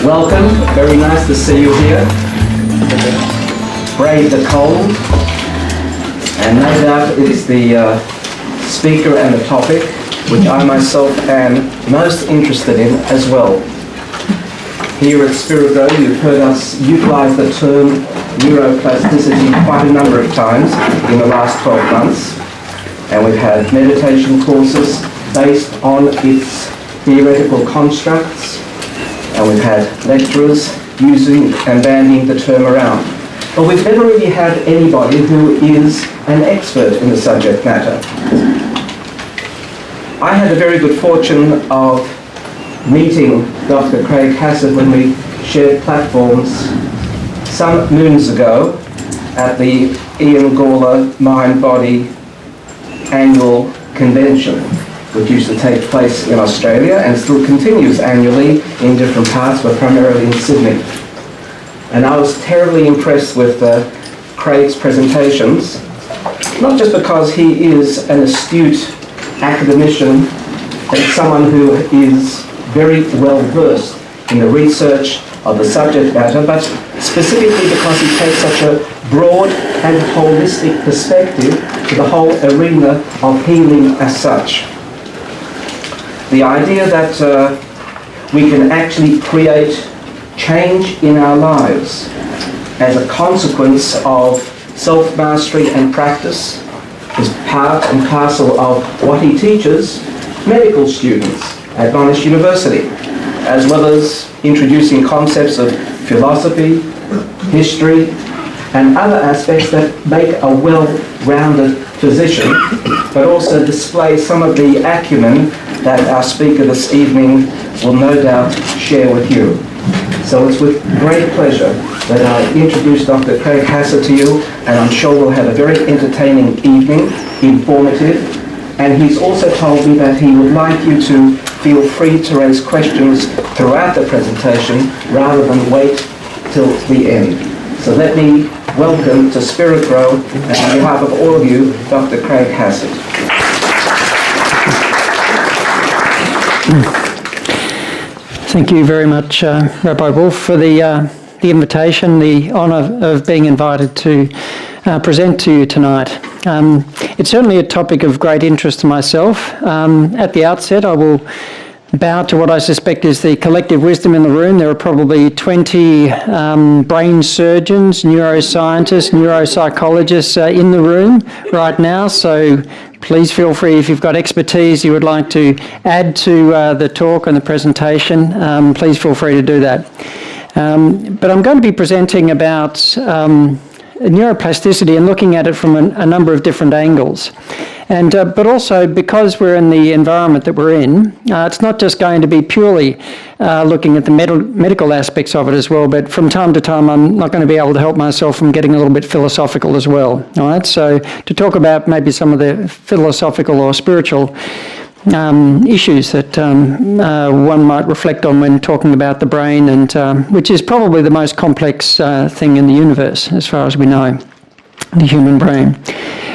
Welcome, very nice to see you here. Brave the cold, and no doubt it is the speaker and the topic which I myself am most interested in as well. Here at Spiritgrow, you've heard us utilise the term neuroplasticity quite a number of times in the last 12 months, and we've had meditation courses based on its theoretical constructs, and we've had lecturers using and bandying the term around. But we've never really had anybody who is an expert in the subject matter. I had the very good fortune of meeting Dr. Craig Hassett when we shared platforms some moons ago at the Ian Gawler Mind Body annual convention, which used to take place in Australia and still continues annually in different parts, but primarily in Sydney. And I was terribly impressed with Craig's presentations, not just because he is an astute academician and someone who is very well versed in the research of the subject matter, but specifically because he takes such a broad and holistic perspective to the whole arena of healing as such. The idea that we can actually create change in our lives as a consequence of self-mastery and practice is part and parcel of what he teaches medical students at Monash University, as well as introducing concepts of philosophy, history, and other aspects that make a well-rounded physician, but also display some of the acumen that our speaker this evening will no doubt share with you. So it's with great pleasure that I introduce Dr. Craig Hassett to you, and I'm sure we'll have a very entertaining evening, informative, and he's also told me that he would like you to feel free to raise questions throughout the presentation rather than wait till the end. So let me welcome to Spiritgrow, and on behalf of all of you, Dr. Craig Hassett. Thank you very much, Rabbi Wolf, for the invitation, the honour of being invited to present to you tonight. It's certainly a topic of great interest to myself. At the outset, I will bow to what I suspect is the collective wisdom in the room. There are probably 20 brain surgeons, neuroscientists, neuropsychologists in the room right now, so please feel free, if you've got expertise you would like to add to the talk and the presentation, please feel free to do that. But I'm going to be presenting about neuroplasticity and looking at it from a number of different angles. And but also, because we're in the environment that we're in, it's not just going to be purely looking at the medical aspects of it as well, but from time to time I'm not going to be able to help myself from getting a little bit philosophical as well. All right, so to talk about maybe some of the philosophical or spiritual issues that one might reflect on when talking about the brain, and which is probably the most complex thing in the universe as far as we know, the human brain.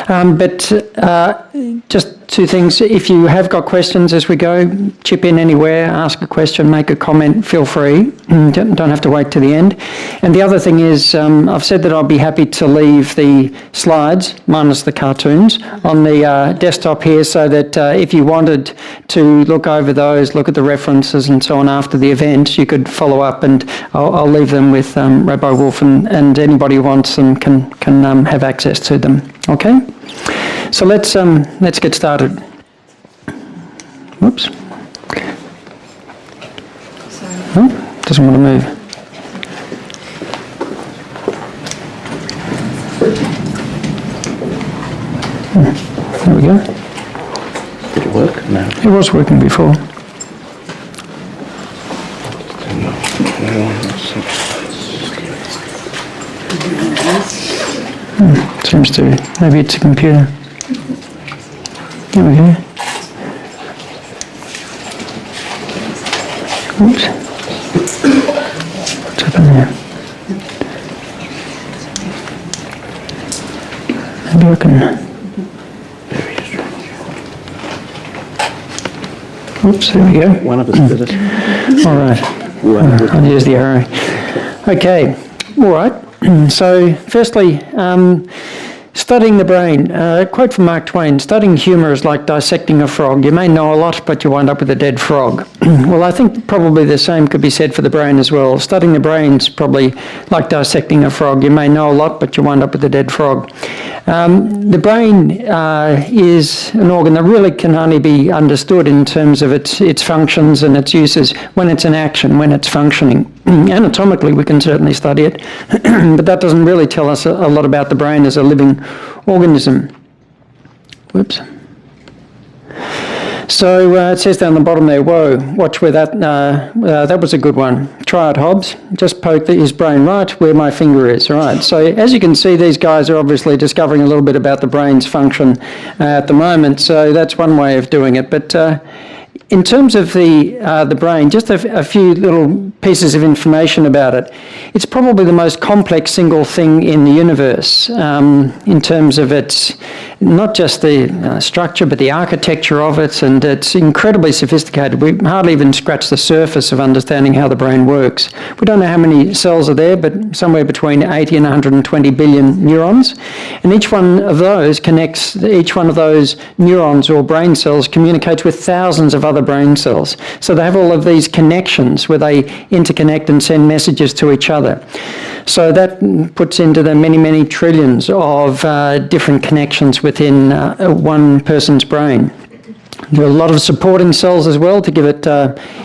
But just two things. If you have got questions as we go, chip in anywhere, ask a question, make a comment, feel free. Don't have to wait to the end. And the other thing is, I've said that I'll be happy to leave the slides, minus the cartoons, on the desktop here, so that if you wanted to look over those, look at the references and so on after the event, you could follow up, and I'll leave them with Rabbi Wolf, and anybody who wants them can have access to them. Okay? So let's get started. Whoops. Oh, doesn't want to move. There we go. Did it work? No. It was working before. Seems to, maybe it's a computer. There we go. Oops. What's happened there? Maybe I can... Oops, there we go. One of us did it. All right. I'll use the arrow. Okay, all right. So firstly, studying the brain. Quote from Mark Twain, studying humour is like dissecting a frog. You may know a lot, but you wind up with a dead frog. Well, I think probably the same could be said for the brain as well. Studying the brain's probably like dissecting a frog. You may know a lot, but you wind up with a dead frog. The brain is an organ that really can only be understood in terms of its functions and its uses when it's in action, when it's functioning. Anatomically, we can certainly study it, but that doesn't really tell us a lot about the brain as a living organism. Whoops. So it says down the bottom there, whoa, watch where that was a good one. Try it, Hobbs. Just poke his brain right where my finger is. All right. So as you can see, these guys are obviously discovering a little bit about the brain's function at the moment. So that's one way of doing it. But in terms of the brain, just a few little pieces of information about it. It's probably the most complex single thing in the universe in terms of its, not just the structure, but the architecture of it, and it's incredibly sophisticated. We hardly even scratch the surface of understanding how the brain works. We don't know how many cells are there, but somewhere between 80 and 120 billion neurons. And each one of those each one of those neurons or brain cells communicates with thousands of other brain cells. So they have all of these connections where they interconnect and send messages to each other. So that puts into the many, many trillions of different connections within one person's brain. There are a lot of supporting cells as well to give it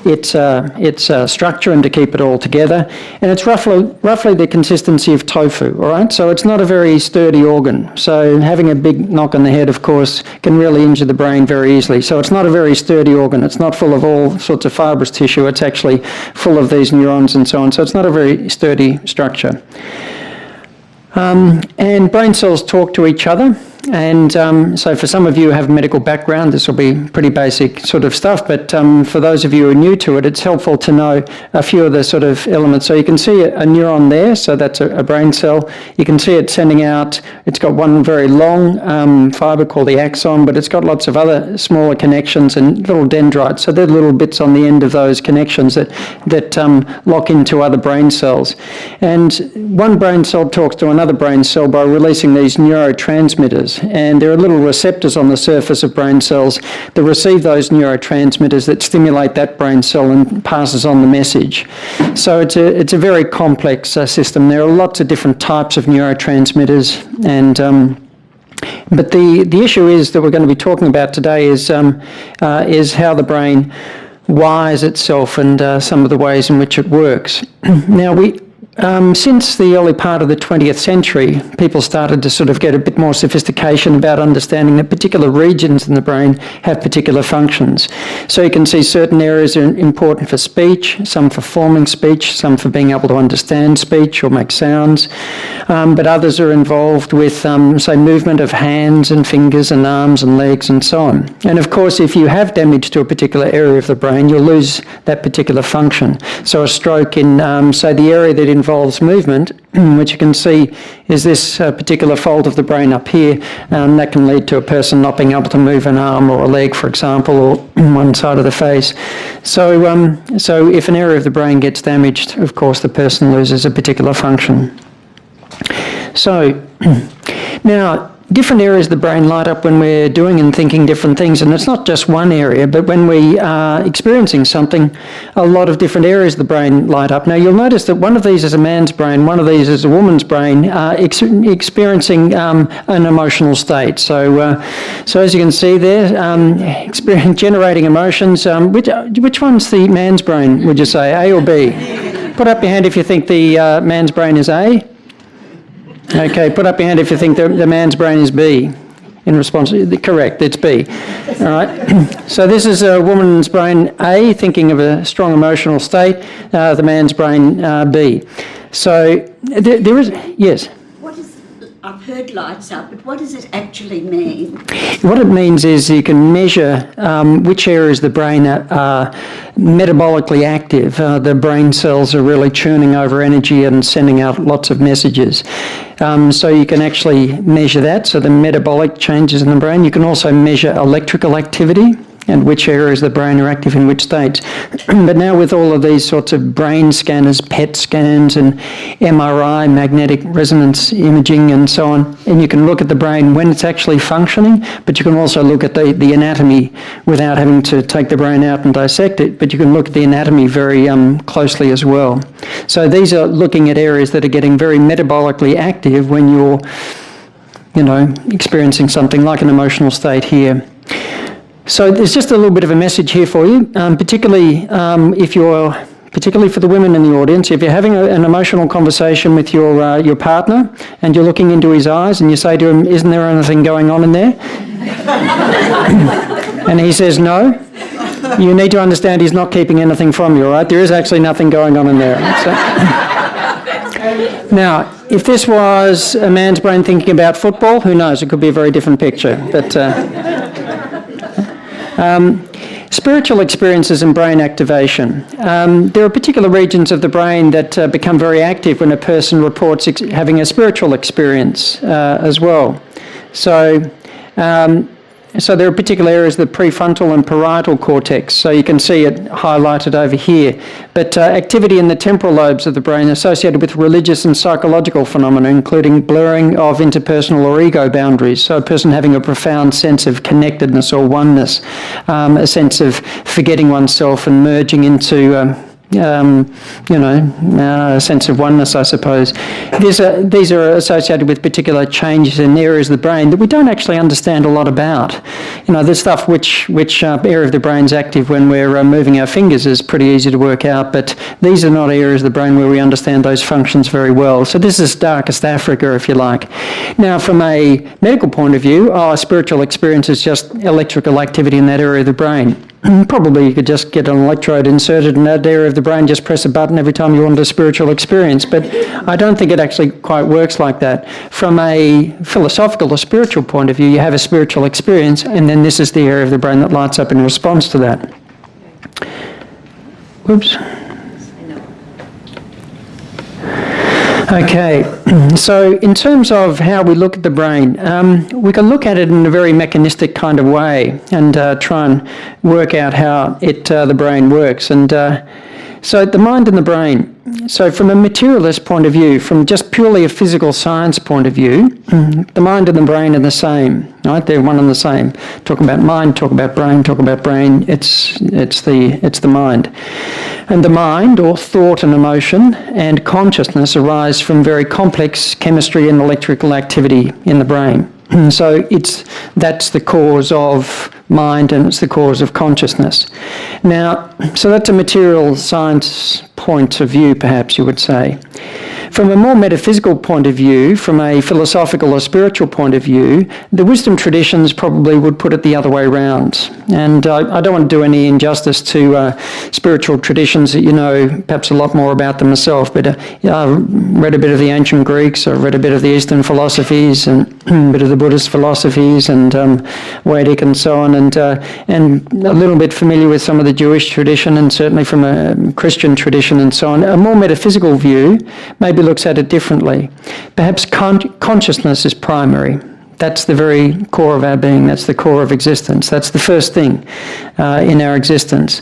its structure and to keep it all together. And it's roughly the consistency of tofu, all right? So it's not a very sturdy organ. So having a big knock on the head, of course, can really injure the brain very easily. So it's not a very sturdy organ. It's not full of all sorts of fibrous tissue. It's actually full of these neurons and so on. So it's not a very sturdy structure. And brain cells talk to each other. And so for some of you who have a medical background, this will be pretty basic sort of stuff, but for those of you who are new to it, it's helpful to know a few of the sort of elements. So you can see a neuron there, so that's a brain cell. You can see it sending out, it's got one very long fibre called the axon, but it's got lots of other smaller connections and little dendrites. So they're little bits on the end of those connections that lock into other brain cells. And one brain cell talks to another brain cell by releasing these neurotransmitters. And there are little receptors on the surface of brain cells that receive those neurotransmitters that stimulate that brain cell and passes on the message. So it's a very complex system. There are lots of different types of neurotransmitters, and but the issue is that we're going to be talking about today is how the brain wires itself and some of the ways in which it works. Now since the early part of the 20th century, people started to sort of get a bit more sophistication about understanding that particular regions in the brain have particular functions. So you can see certain areas are important for speech, some for forming speech, some for being able to understand speech or make sounds, but others are involved with, say, movement of hands and fingers and arms and legs and so on. And of course, if you have damage to a particular area of the brain, you'll lose that particular function. So a stroke in, say, the area that involves movement, which you can see is this particular fold of the brain up here, that can lead to a person not being able to move an arm or a leg, for example, or one side of the face. So, so if an area of the brain gets damaged, of course, the person loses a particular function. So, now, different areas of the brain light up when we're doing and thinking different things, and it's not just one area, but when we are experiencing something, a lot of different areas of the brain light up. Now you'll notice that one of these is a man's brain, one of these is a woman's brain, experiencing an emotional state. So, so as you can see there, generating emotions. Which one's the man's brain, would you say, A or B? Put up your hand if you think the man's brain is A. Okay, put up your hand if you think the man's brain is B. In response, correct, it's B. All right. So this is a woman's brain A, thinking of a strong emotional state. The man's brain B. So there is, yes. I've heard lights up, but what does it actually mean? What it means is you can measure which areas of the brain are metabolically active. The brain cells are really churning over energy and sending out lots of messages. So you can actually measure that, so the metabolic changes in the brain. You can also measure electrical activity. and which areas of the brain are active in which states. But now with all of these sorts of brain scanners, PET scans and MRI, magnetic resonance imaging and so on, and you can look at the brain when it's actually functioning, but you can also look at the anatomy without having to take the brain out and dissect it, but you can look at the anatomy very closely as well. So these are looking at areas that are getting very metabolically active when you're, experiencing something like an emotional state here. So there's just a little bit of a message here for you, particularly for the women in the audience. If you're having an emotional conversation with your partner and you're looking into his eyes and you say to him, "Isn't there anything going on in there?" and he says no, you need to understand he's not keeping anything from you, all right? There is actually nothing going on in there. So, now, if this was a man's brain thinking about football, who knows? It could be a very different picture. But spiritual experiences and brain activation. There are particular regions of the brain that become very active when a person reports having a spiritual experience as well. So there are particular areas of the prefrontal and parietal cortex, so you can see it highlighted over here. But activity in the temporal lobes of the brain associated with religious and psychological phenomena, including blurring of interpersonal or ego boundaries, so a person having a profound sense of connectedness or oneness, a sense of forgetting oneself and merging into a sense of oneness, I suppose. These are associated with particular changes in areas of the brain that we don't actually understand a lot about. The stuff which area of the brain's active when we're moving our fingers is pretty easy to work out, but these are not areas of the brain where we understand those functions very well. So this is darkest Africa, if you like. Now, from a medical point of view, spiritual experience is just electrical activity in that area of the brain. Probably you could just get an electrode inserted in that area of the brain, just press a button every time you want a spiritual experience, but I don't think it actually quite works like that. From a philosophical or spiritual point of view, you have a spiritual experience, and then this is the area of the brain that lights up in response to that. Whoops. Okay, so in terms of how we look at the brain, we can look at it in a very mechanistic kind of way and try and work out how the brain works. And so the mind and the brain. So from a materialist point of view, from just purely a physical science point of view, the mind and the brain are the same, right? They're one and the same. Talk about mind, talk about brain, it's the mind. And the mind, or thought and emotion, and consciousness arise from very complex chemistry and electrical activity in the brain. So that's the cause of mind and it's the cause of consciousness. Now, so that's a material science point of view, perhaps you would say. From a more metaphysical point of view, from a philosophical or spiritual point of view, the wisdom traditions probably would put it the other way around. And I don't want to do any injustice to spiritual traditions that perhaps a lot more about them myself, but I've read a bit of the ancient Greeks, I've read a bit of the Eastern philosophies, and a bit of the Buddhist philosophies, and Vedic and so on, and a little bit familiar with some of the Jewish tradition, and certainly from a Christian tradition and so on. A more metaphysical view maybe looks at it differently. Perhaps consciousness is primary. That's the very core of our being. That's the core of existence. That's the first thing in our existence.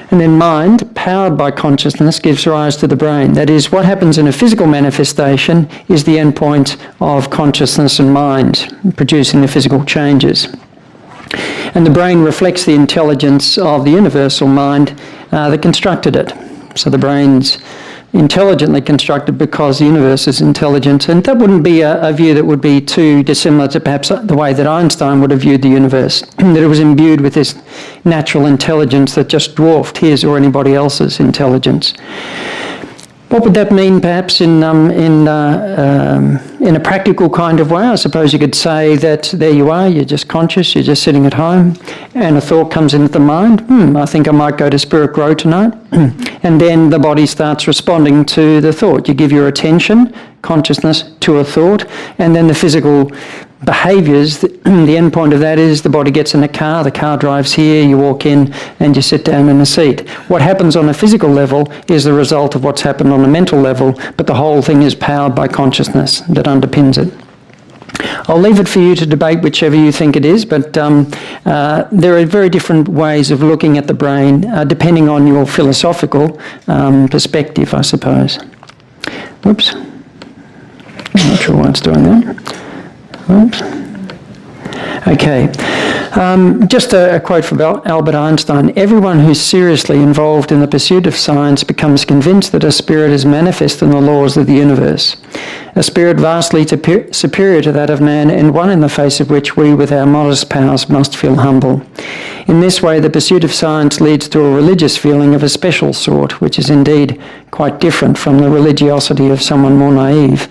And then mind, powered by consciousness, gives rise to the brain. That is, what happens in a physical manifestation is the endpoint of consciousness and mind, producing the physical changes. And the brain reflects the intelligence of the universal mind that constructed it. So the brain's intelligently constructed because the universe is intelligent, and that wouldn't be a view that would be too dissimilar to perhaps the way that Einstein would have viewed the universe, that it was imbued with this natural intelligence that just dwarfed his or anybody else's intelligence. What would that mean perhaps in a practical kind of way? I suppose you could say that there you are, you're just conscious, you're just sitting at home, and a thought comes into the mind, I think I might go to Spiritgrow tonight. And then the body starts responding to the thought. You give your attention, consciousness, to a thought, and then the physical behaviours, the end point of that is the body gets in a car, the car drives here, you walk in and you sit down in a seat. What happens on a physical level is the result of what's happened on a mental level, but the whole thing is powered by consciousness that underpins it. I'll leave it for you to debate whichever you think it is, but there are very different ways of looking at the brain depending on your philosophical perspective, I suppose. Whoops. I'm not sure why it's doing that. Oops. Okay. Just a quote from Albert Einstein. Everyone who's seriously involved in the pursuit of science becomes convinced that a spirit is manifest in the laws of the universe. A spirit vastly superior to that of man, and one in the face of which we, with our modest powers, must feel humble. In this way, the pursuit of science leads to a religious feeling of a special sort, which is indeed quite different from the religiosity of someone more naive.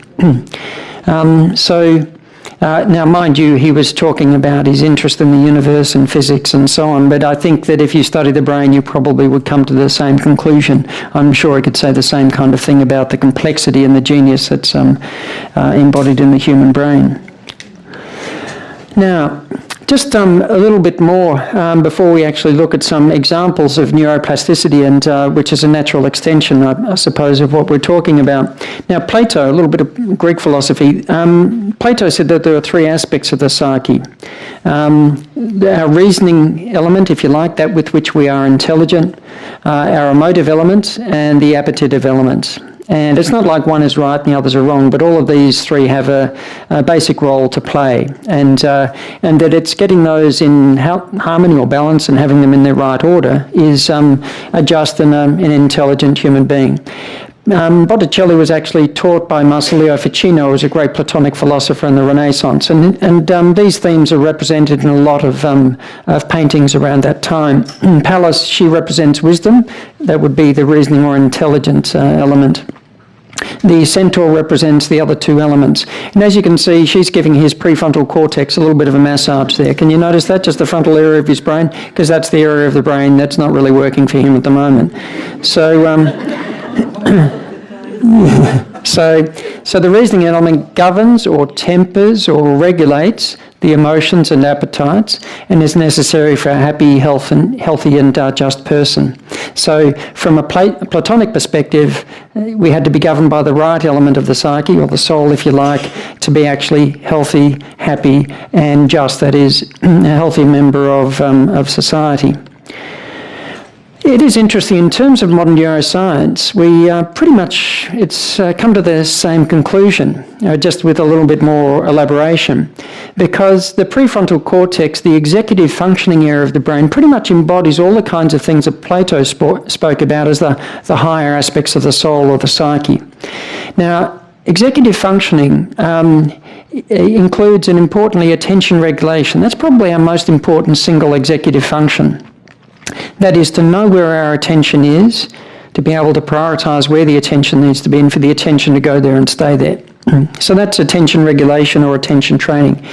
Now, mind you, he was talking about his interest in the universe and physics and so on, but I think that if you study the brain, you probably would come to the same conclusion. I'm sure I could say the same kind of thing about the complexity and the genius that's embodied in the human brain. Now, just a little bit more before we actually look at some examples of neuroplasticity, and which is a natural extension, I suppose, of what we're talking about. Now, Plato, a little bit of Greek philosophy. Plato said that there are three aspects of the psyche. Our reasoning element, if you like, that with which we are intelligent, our emotive element, and the appetitive element. And it's not like one is right and the others are wrong, but all of these three have a basic role to play. And that it's getting those in harmony or balance and having them in their right order is a just and an intelligent human being. Botticelli was actually taught by Marsilio Ficino, who was a great Platonic philosopher in the Renaissance, and these themes are represented in a lot of paintings around that time. Pallas, she represents wisdom. That would be the reasoning or intelligent element. The centaur represents the other two elements. And as you can see, she's giving his prefrontal cortex a little bit of a massage there. Can you notice that? Just the frontal area of his brain? Because that's the area of the brain that's not really working for him at the moment. So the reasoning element governs or tempers or regulates the emotions and appetites, and is necessary for a happy, healthy and just person. So from a Platonic perspective, we had to be governed by the right element of the psyche, or the soul if you like, to be actually healthy, happy and just, that is, a healthy member of society. It is interesting, in terms of modern neuroscience, we pretty much, it's come to the same conclusion, just with a little bit more elaboration, because the prefrontal cortex, the executive functioning area of the brain, pretty much embodies all the kinds of things that Plato spoke about as the higher aspects of the soul or the psyche. Now, executive functioning includes, and importantly, attention regulation. That's probably our most important single executive function. That is, to know where our attention is, to be able to prioritise where the attention needs to be, and for the attention to go there and stay there. So that's attention regulation or attention training.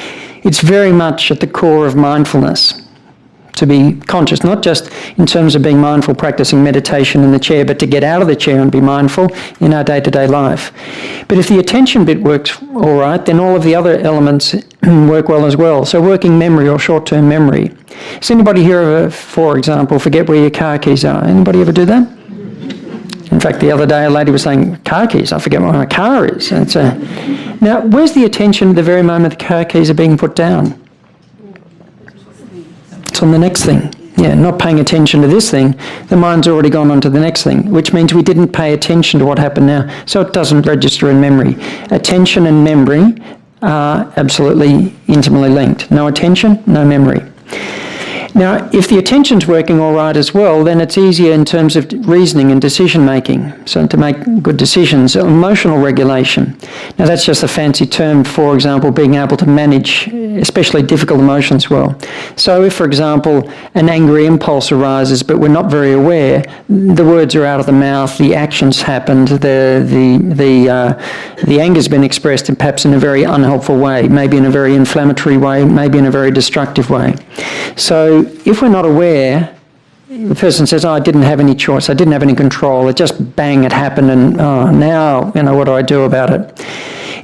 It's very much at the core of mindfulness, to be conscious, not just in terms of being mindful practicing meditation in the chair, but to get out of the chair and be mindful in our day-to-day life. But if the attention bit works all right, then all of the other elements work well as well. So working memory or short-term memory. Does anybody here ever, for example, forget where your car keys are? Anybody ever do that? In fact, the other day a lady was saying, car keys, I forget where my car is. Now, where's the attention at the very moment the car keys are being put down? It's on the next thing. Yeah, not paying attention to this thing, the mind's already gone on to the next thing, which means we didn't pay attention to what happened now, so it doesn't register in memory. Attention and memory are absolutely intimately linked. No attention, no memory. Now, if the attention's working all right as well, then it's easier in terms of reasoning and decision making, so to make good decisions. Emotional regulation. Now, that's just a fancy term, for example, being able to manage especially difficult emotions well. So if, for example, an angry impulse arises, but we're not very aware, the words are out of the mouth, the action's happened, the anger's been expressed, and perhaps in a very unhelpful way, maybe in a very inflammatory way, maybe in a very destructive way. So if we're not aware, the person says, oh, I didn't have any choice, I didn't have any control, it just bang, it happened, and now, what do I do about it?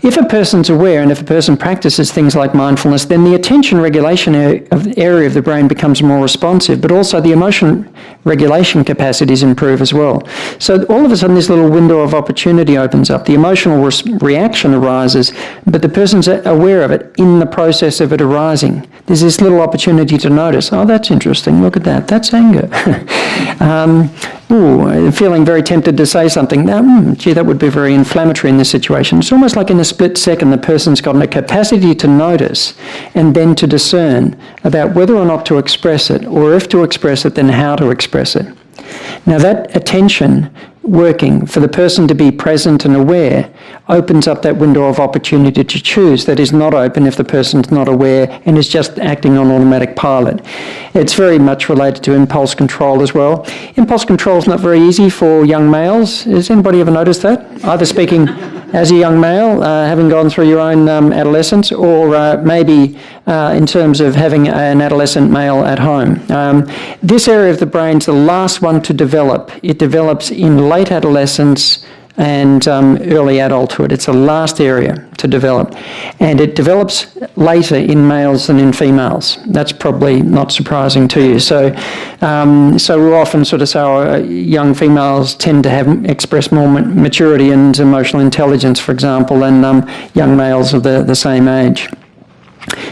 If a person's aware and if a person practices things like mindfulness, then the attention regulation area of the brain becomes more responsive, but also the emotion regulation capacities improve as well. So all of a sudden this little window of opportunity opens up. The emotional reaction arises, but the person's aware of it in the process of it arising. There's this little opportunity to notice, oh, that's interesting, look at that, that's anger. Feeling very tempted to say something, gee, that would be very inflammatory in this situation. It's almost like in a split second the person's got a capacity to notice and then to discern about whether or not to express it, or if to express it, then how to express it. Now that attention working for the person to be present and aware opens up that window of opportunity to choose that is not open if the person's not aware and is just acting on automatic pilot. It's very much related to impulse control as well. Impulse control is not very easy for young males. Has anybody ever noticed that? Either speaking as a young male, having gone through your own adolescence, or maybe in terms of having an adolescent male at home. This area of the brain's the last one to develop. It develops in late adolescence and early adulthood. It's the last area to develop. And it develops later in males than in females. That's probably not surprising to you. So we often sort of say young females tend to express more maturity and emotional intelligence, for example, than young males of the same age.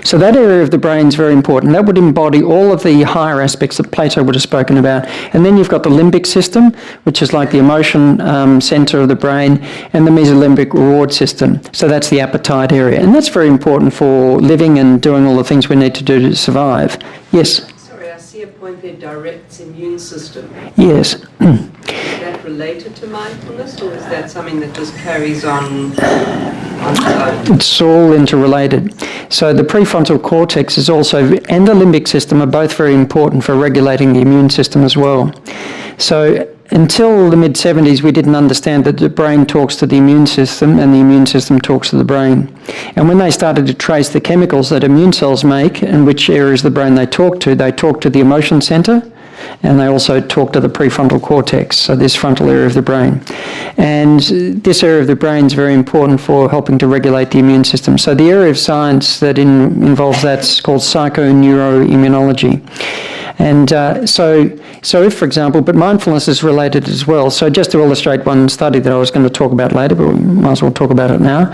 So that area of the brain is very important. That would embody all of the higher aspects that Plato would have spoken about. And then you've got the limbic system, which is like the emotion centre of the brain, and the mesolimbic reward system. So that's the appetite area. And that's very important for living and doing all the things we need to do to survive. Yes? Sorry, I see a point there, directs immune system. Yes. Is that related to mindfulness, or is that something that just carries on its own? It's all interrelated. So the prefrontal cortex is also, and the limbic system are both very important for regulating the immune system as well. So until the mid-70s, we didn't understand that the brain talks to the immune system and the immune system talks to the brain. And when they started to trace the chemicals that immune cells make and which areas of the brain they talk to the emotion centre, and they also talk to the prefrontal cortex, so this frontal area of the brain. And this area of the brain is very important for helping to regulate the immune system. So the area of science that involves that's called psychoneuroimmunology. And so if, for example, but mindfulness is related as well. So just to illustrate one study that I was going to talk about later, but we might as well talk about it now.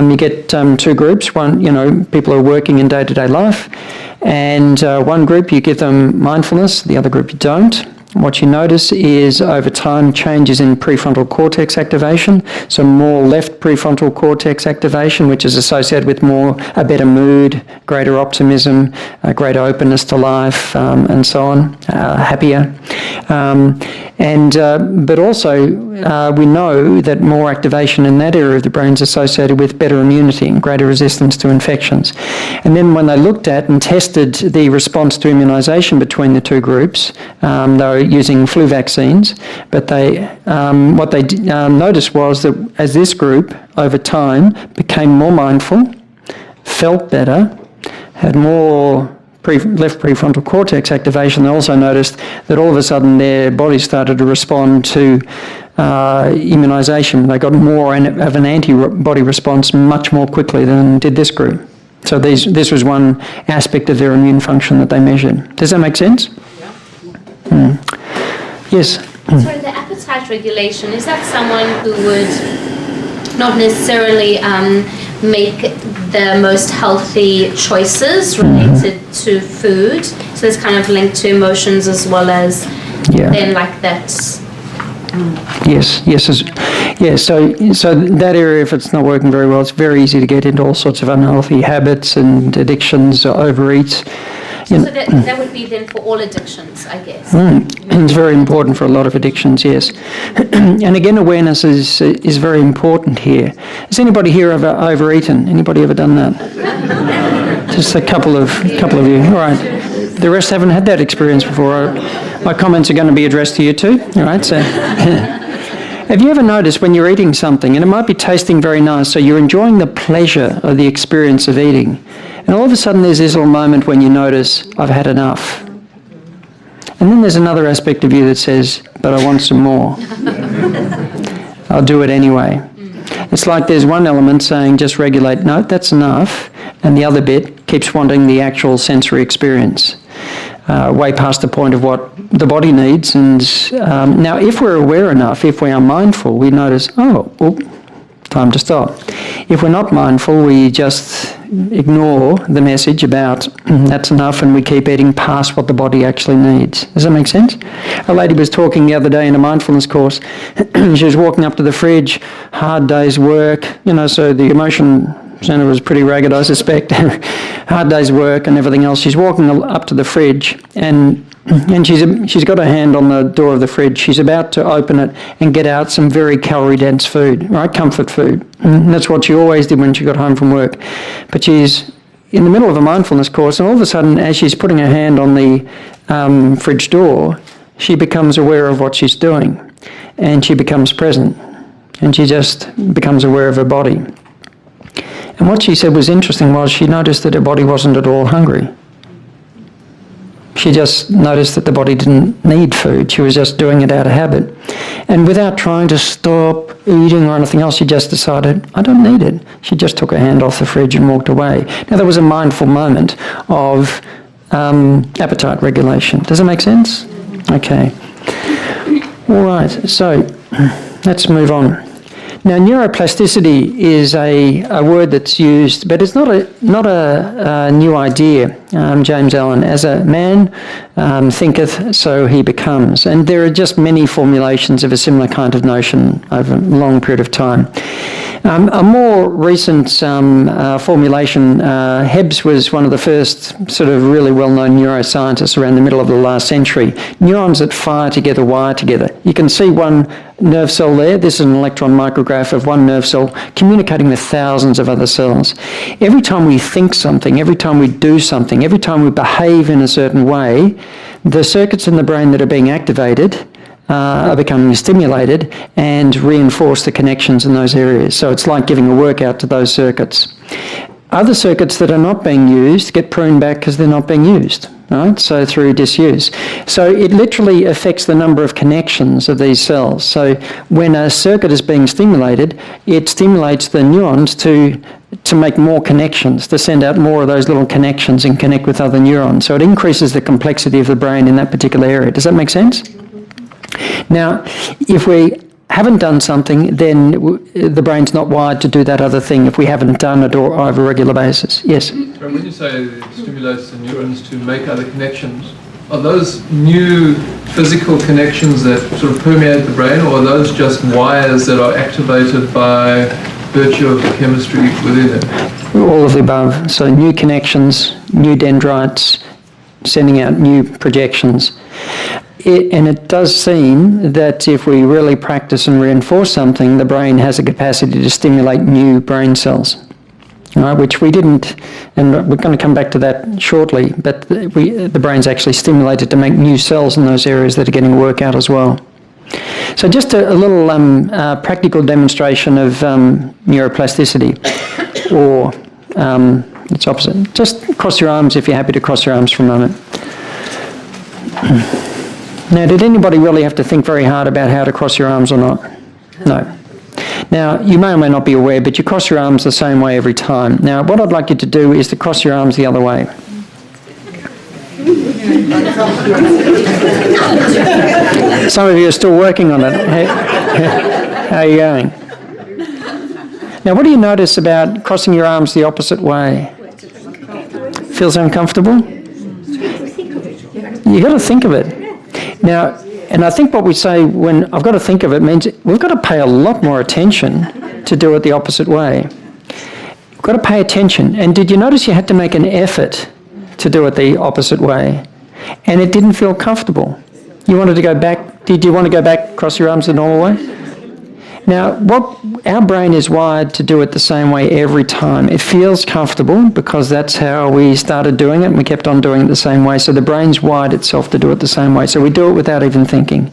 You get two groups. One, people are working in day-to-day life. And one group, you give them mindfulness, the other group you don't. What you notice is over time changes in prefrontal cortex activation, so more left prefrontal cortex activation, which is associated with a better mood, greater optimism, greater openness to life, and so on, happier. But also we know that more activation in that area of the brain is associated with better immunity and greater resistance to infections. And then when they looked at and tested the response to immunisation between the two groups, they were using flu vaccines, but what they noticed was that as this group over time became more mindful, felt better, had more left prefrontal cortex activation, they also noticed that all of a sudden their bodies started to respond to immunisation. They got more of an antibody response much more quickly than did this group. So this was one aspect of their immune function that they measured. Does that make sense? Yeah. Yes? Sorry, the appetite regulation, is that someone who would not necessarily make the most healthy choices related to food? So it's kind of linked to emotions as well as then like that. Yes. So that area, if it's not working very well, it's very easy to get into all sorts of unhealthy habits and addictions or overeat. So that would be then for all addictions, I guess. It's very important for a lot of addictions, yes. And again, awareness is very important here. Has anybody here ever overeaten? Anybody ever done that? Just a couple of you. All right. The rest haven't had that experience before. My comments are going to be addressed to you too. All right. So, have you ever noticed when you're eating something, and it might be tasting very nice, so you're enjoying the pleasure of the experience of eating, and all of a sudden there's this little moment when you notice, I've had enough. And then there's another aspect of you that says, but I want some more. I'll do it anyway. It's like there's one element saying just regulate, no, that's enough, and the other bit keeps wanting the actual sensory experience, way past the point of what the body needs. And now if we're aware enough, if we are mindful, we notice, oh, time to stop. If we're not mindful, we just ignore the message about that's enough, and we keep eating past what the body actually needs. Does that make sense? A lady was talking the other day in a mindfulness course. She was walking up to the fridge, hard day's work, so the emotion centre was pretty ragged, I suspect. Hard day's work and everything else. She's walking up to the fridge, and she's got her hand on the door of the fridge. She's about to open it and get out some very calorie-dense food, right? Comfort food. And that's what she always did when she got home from work. But she's in the middle of a mindfulness course, and all of a sudden, as she's putting her hand on the fridge door, she becomes aware of what she's doing, and she becomes present, and she just becomes aware of her body. And what she said was interesting was she noticed that her body wasn't at all hungry. She just noticed that the body didn't need food. She was just doing it out of habit. And without trying to stop eating or anything else, she just decided, I don't need it. She just took her hand off the fridge and walked away. Now, there was a mindful moment of appetite regulation. Does it make sense? Okay. All right, so let's move on. Now, neuroplasticity is a word that's used, but it's not a new idea. James Allen, as a man thinketh, so he becomes. And there are just many formulations of a similar kind of notion over a long period of time. A more recent formulation, Hebbs was one of the first sort of really well-known neuroscientists around the middle of the last century. Neurons that fire together wire together. You can see one nerve cell there. This is an electron micrograph of one nerve cell communicating with thousands of other cells. Every time we think something, every time we do something, every time we behave in a certain way, the circuits in the brain that are being activated are becoming stimulated and reinforce the connections in those areas. So it's like giving a workout to those circuits. Other circuits that are not being used get pruned back because they're not being used, right? So through disuse. So it literally affects the number of connections of these cells. So when a circuit is being stimulated, it stimulates the neurons to make more connections, to send out more of those little connections and connect with other neurons. So it increases the complexity of the brain in that particular area. Does that make sense? Now, if we haven't done something, then the brain's not wired to do that other thing if we haven't done it or over a regular basis. Yes? When you say it stimulates the neurons to make other connections, are those new physical connections that sort of permeate the brain, or are those just wires that are activated by virtue of the chemistry within it? All of the above. So new connections, new dendrites, sending out new projections. And it does seem that if we really practice and reinforce something, the brain has a capacity to stimulate new brain cells, right, which we didn't, and we're going to come back to that shortly, but the brain's actually stimulated to make new cells in those areas that are getting a workout as well. So just a little practical demonstration of neuroplasticity, or its opposite. Just cross your arms if you're happy to cross your arms for a moment. Now, did anybody really have to think very hard about how to cross your arms or not? No. Now, you may or may not be aware, but you cross your arms the same way every time. Now, what I'd like you to do is to cross your arms the other way. Some of you are still working on it. How are you going? Now, what do you notice about crossing your arms the opposite way? Feels uncomfortable? You've got to think of it. Now, and I think what we say when I've got to think of it means we've got to pay a lot more attention to do it the opposite way. We've got to pay attention. And did you notice you had to make an effort to do it the opposite way? And it didn't feel comfortable. You wanted to go back. Did you want to go back, cross your arms the normal way? Now, our brain is wired to do it the same way every time. It feels comfortable because that's how we started doing it, and we kept on doing it the same way. So the brain's wired itself to do it the same way. So we do it without even thinking.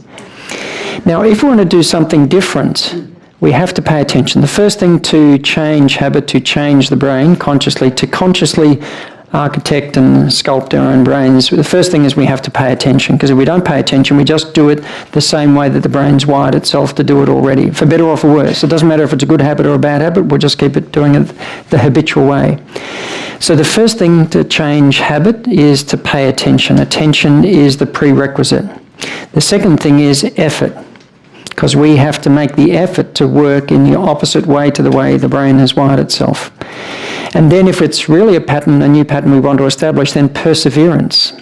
Now, if we want to do something different, we have to pay attention. The first thing to change habit, to change the brain consciously, to consciously architect and sculpt our own brains, the first thing is we have to pay attention, because if we don't pay attention, we just do it the same way that the brain's wired itself to do it already, for better or for worse. It doesn't matter if it's a good habit or a bad habit, we'll just keep it doing it the habitual way. So the first thing to change habit is to pay attention. Attention is the prerequisite. The second thing is effort, because we have to make the effort to work in the opposite way to the way the brain has wired itself. And then if it's really a pattern, a new pattern we want to establish, then perseverance.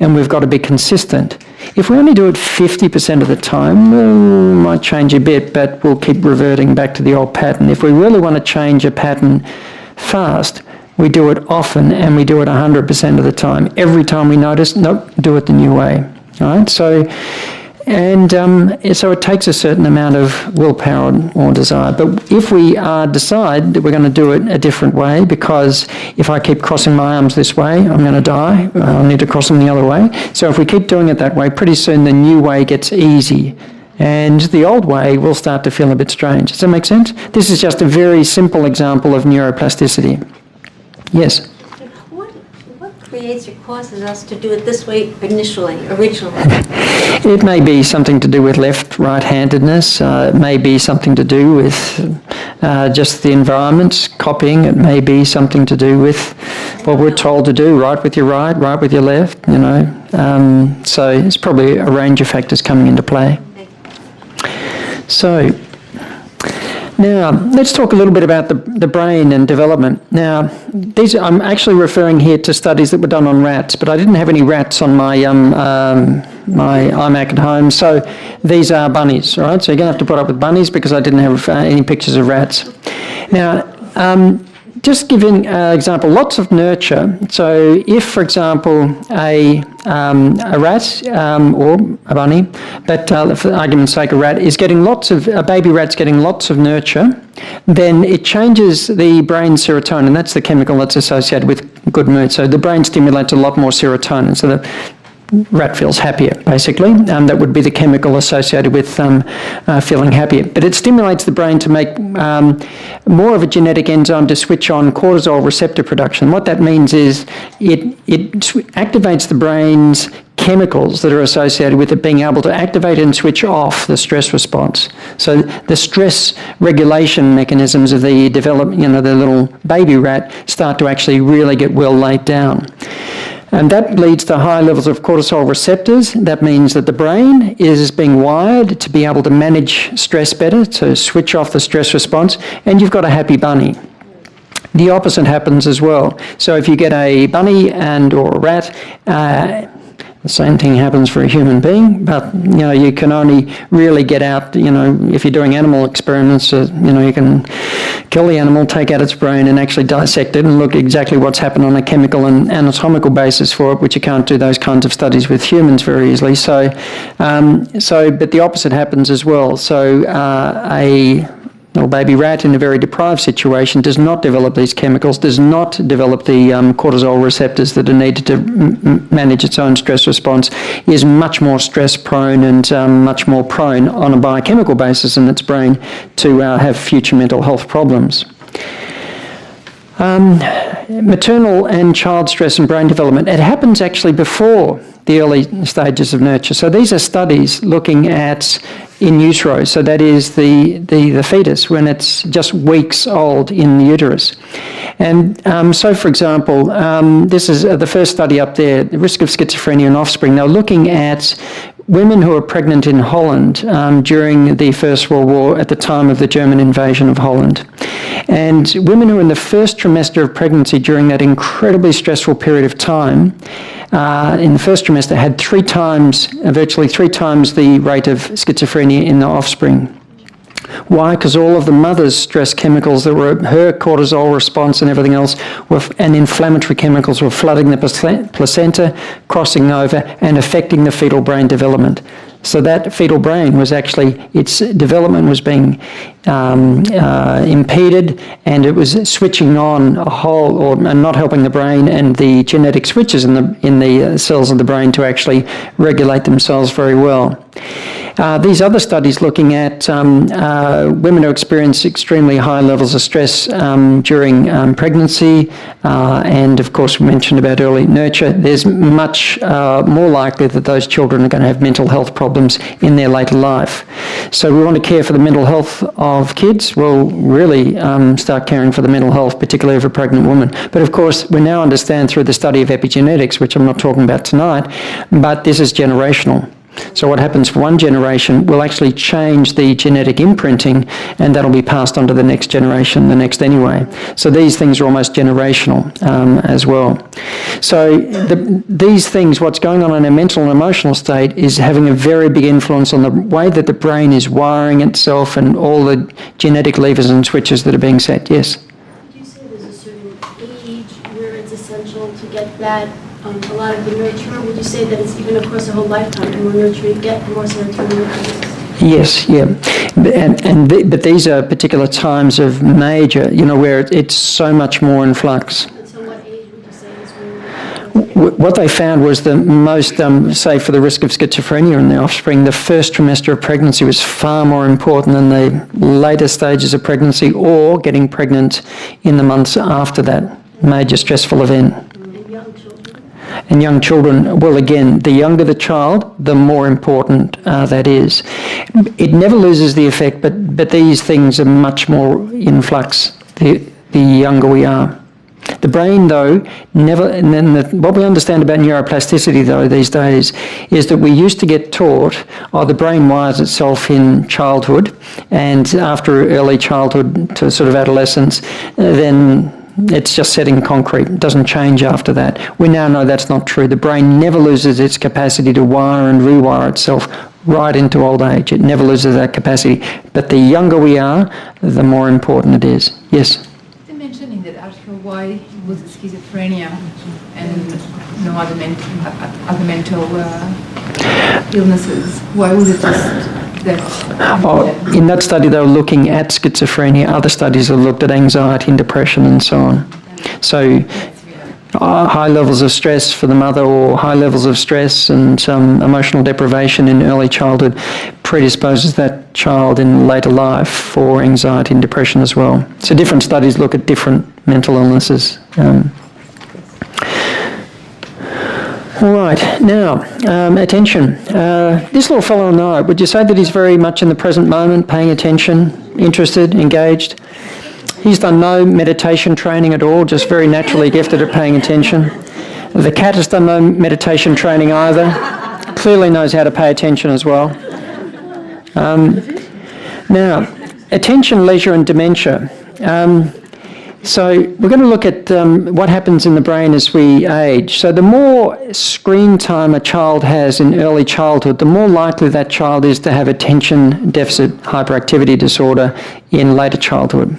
And we've got to be consistent. If we only do it 50% of the time, well, we might change a bit, but we'll keep reverting back to the old pattern. If we really want to change a pattern fast, we do it often, and we do it 100% of the time. Every time we notice, nope, do it the new way. All right? So it takes a certain amount of willpower or desire. But if we decide that we're going to do it a different way, because if I keep crossing my arms this way, I'm going to die. I'll need to cross them the other way. So if we keep doing it that way, pretty soon the new way gets easy. And the old way will start to feel a bit strange. Does that make sense? This is just a very simple example of neuroplasticity. Yes? What creates or causes us to do it this way originally? It may be something to do with right-handedness. It may be something to do with just the environment, copying. It may be something to do with what we're told to do, right with your right with your left, you know. So it's probably a range of factors coming into play. So now, let's talk a little bit about the brain and development. Now, I'm actually referring here to studies that were done on rats, but I didn't have any rats on my my iMac at home, so these are bunnies, all right? So you're going to have to put up with bunnies because I didn't have any pictures of rats. Now, just giving an example, lots of nurture. So if, for example, a rat or a bunny, but for argument's sake, a rat is getting a baby rat's getting lots of nurture, then it changes the brain serotonin. That's the chemical that's associated with good mood. So the brain stimulates a lot more serotonin. So the rat feels happier, basically. That would be the chemical associated with feeling happier. But it stimulates the brain to make more of a genetic enzyme to switch on cortisol receptor production. What that means is it activates the brain's chemicals that are associated with it being able to activate and switch off the stress response. So the stress regulation mechanisms of the the little baby rat start to actually really get well laid down. And that leads to high levels of cortisol receptors. That means that the brain is being wired to be able to manage stress better, to switch off the stress response, and you've got a happy bunny. The opposite happens as well. So if you get a bunny or a rat, the same thing happens for a human being, but you can only really get out, if you're doing animal experiments, you can kill the animal, take out its brain and actually dissect it and look exactly what's happened on a chemical and anatomical basis for it, which you can't do those kinds of studies with humans very easily. But the opposite happens as well. So a little baby rat in a very deprived situation does not develop these chemicals, does not develop the cortisol receptors that are needed to manage its own stress response, is much more stress prone and much more prone on a biochemical basis in its brain to have future mental health problems. Maternal and child stress and brain development. It happens actually before the early stages of nurture. So these are studies looking at in utero, so that is the fetus when it's just weeks old in the uterus. And so, for example, this is the first study up there, the risk of schizophrenia in offspring. They're looking at women who were pregnant in Holland during the First World War at the time of the German invasion of Holland. And women who were in the first trimester of pregnancy during that incredibly stressful period of time, in the first trimester had virtually three times the rate of schizophrenia in the offspring. Why? Because all of the mother's stress chemicals that were her cortisol response and everything else and inflammatory chemicals were flooding the placenta, crossing over and affecting the fetal brain development. So that fetal brain was actually, its development was being impeded, and it was switching on and not helping the brain and the genetic switches in the cells of the brain to actually regulate themselves very well. These other studies looking at women who experience extremely high levels of stress during pregnancy, and of course we mentioned about early nurture, there's much more likely that those children are going to have mental health problems in their later life. So we want to care for the mental health of kids. We'll really start caring for the mental health, particularly of a pregnant woman. But of course, we now understand through the study of epigenetics, which I'm not talking about tonight, but this is generational. So what happens for one generation will actually change the genetic imprinting, and that'll be passed on to the next generation, the next anyway. So these things are almost generational as well. So these things, what's going on in a mental and emotional state is having a very big influence on the way that the brain is wiring itself and all the genetic levers and switches that are being set. Yes? Would you say there's a certain age where it's essential to get that, a lot of the nurture? Would you say that it's even across a whole lifetime, the more nurture you get, the more serotonin you produce? Yes, yeah. But these are particular times of major, where it's so much more in flux. And so what age would you say is when What they found was the most, say for the risk of schizophrenia in the offspring, the first trimester of pregnancy was far more important than the later stages of pregnancy or getting pregnant in the months after that major stressful event. And young children, well again, the younger the child, the more important that is. It never loses the effect, but these things are much more in flux the younger we are. The brain, though, never, and then what we understand about neuroplasticity, though, these days, is that we used to get taught, the brain wires itself in childhood, and after early childhood to sort of adolescence, then it's just set in concrete. It doesn't change after that. We now know that's not true. The brain never loses its capacity to wire and rewire itself right into old age. It never loses that capacity. But the younger we are, the more important it is. Yes? They mentioned in that article why was it schizophrenia and no other mental illnesses? Why was it just that? In that study, they were looking at schizophrenia. Other studies have looked at anxiety and depression and so on. So high levels of stress for the mother or high levels of stress and some emotional deprivation in early childhood predisposes that child in later life for anxiety and depression as well. So different studies look at different mental illnesses. All right, now, attention. This little fellow on the right, would you say that he's very much in the present moment, paying attention, interested, engaged? He's done no meditation training at all, just very naturally gifted at paying attention. The cat has done no meditation training either. Clearly knows how to pay attention as well. Now, attention, leisure and dementia. So we're going to look at what happens in the brain as we age. So the more screen time a child has in early childhood, the more likely that child is to have attention deficit hyperactivity disorder in later childhood.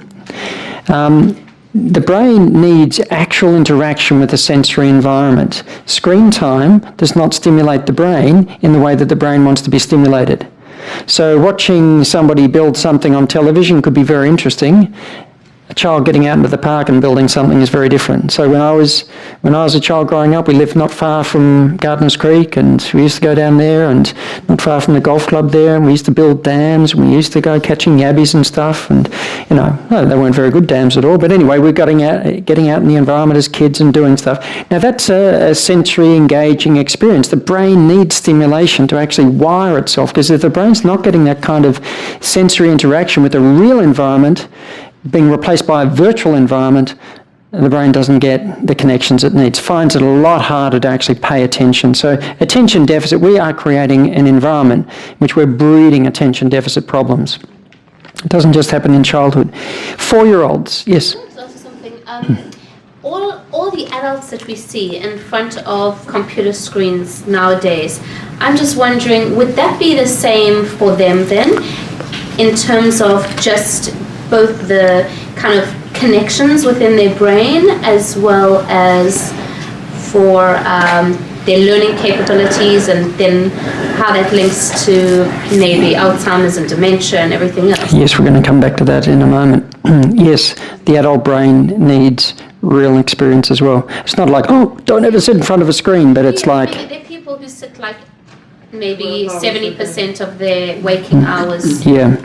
The brain needs actual interaction with the sensory environment. Screen time does not stimulate the brain in the way that the brain wants to be stimulated. So watching somebody build something on television could be very interesting. A child getting out into the park and building something is very different. So when I was a child growing up, we lived not far from Gardens Creek, and we used to go down there, and not far from the golf club there, and we used to build dams, and we used to go catching yabbies and stuff, and they weren't very good dams at all, but anyway, we're getting out in the environment as kids and doing stuff. Now that's a sensory engaging experience. The brain needs stimulation to actually wire itself, because if the brain's not getting that kind of sensory interaction with the real environment, being replaced by a virtual environment, the brain doesn't get the connections it needs, finds it a lot harder to actually pay attention. So attention deficit, we are creating an environment in which we're breeding attention deficit problems. It doesn't just happen in childhood. 4-year-olds, yes? There's also something, all the adults that we see in front of computer screens nowadays, I'm just wondering, would that be the same for them then, in terms of just both the kind of connections within their brain as well as for their learning capabilities, and then how that links to maybe Alzheimer's and dementia and everything else? Yes, we're going to come back to that in a moment. Yes, the adult brain needs real experience as well. It's not like, don't ever sit in front of a screen, but it's like... There are people who sit like maybe 70% of their waking hours. Yeah.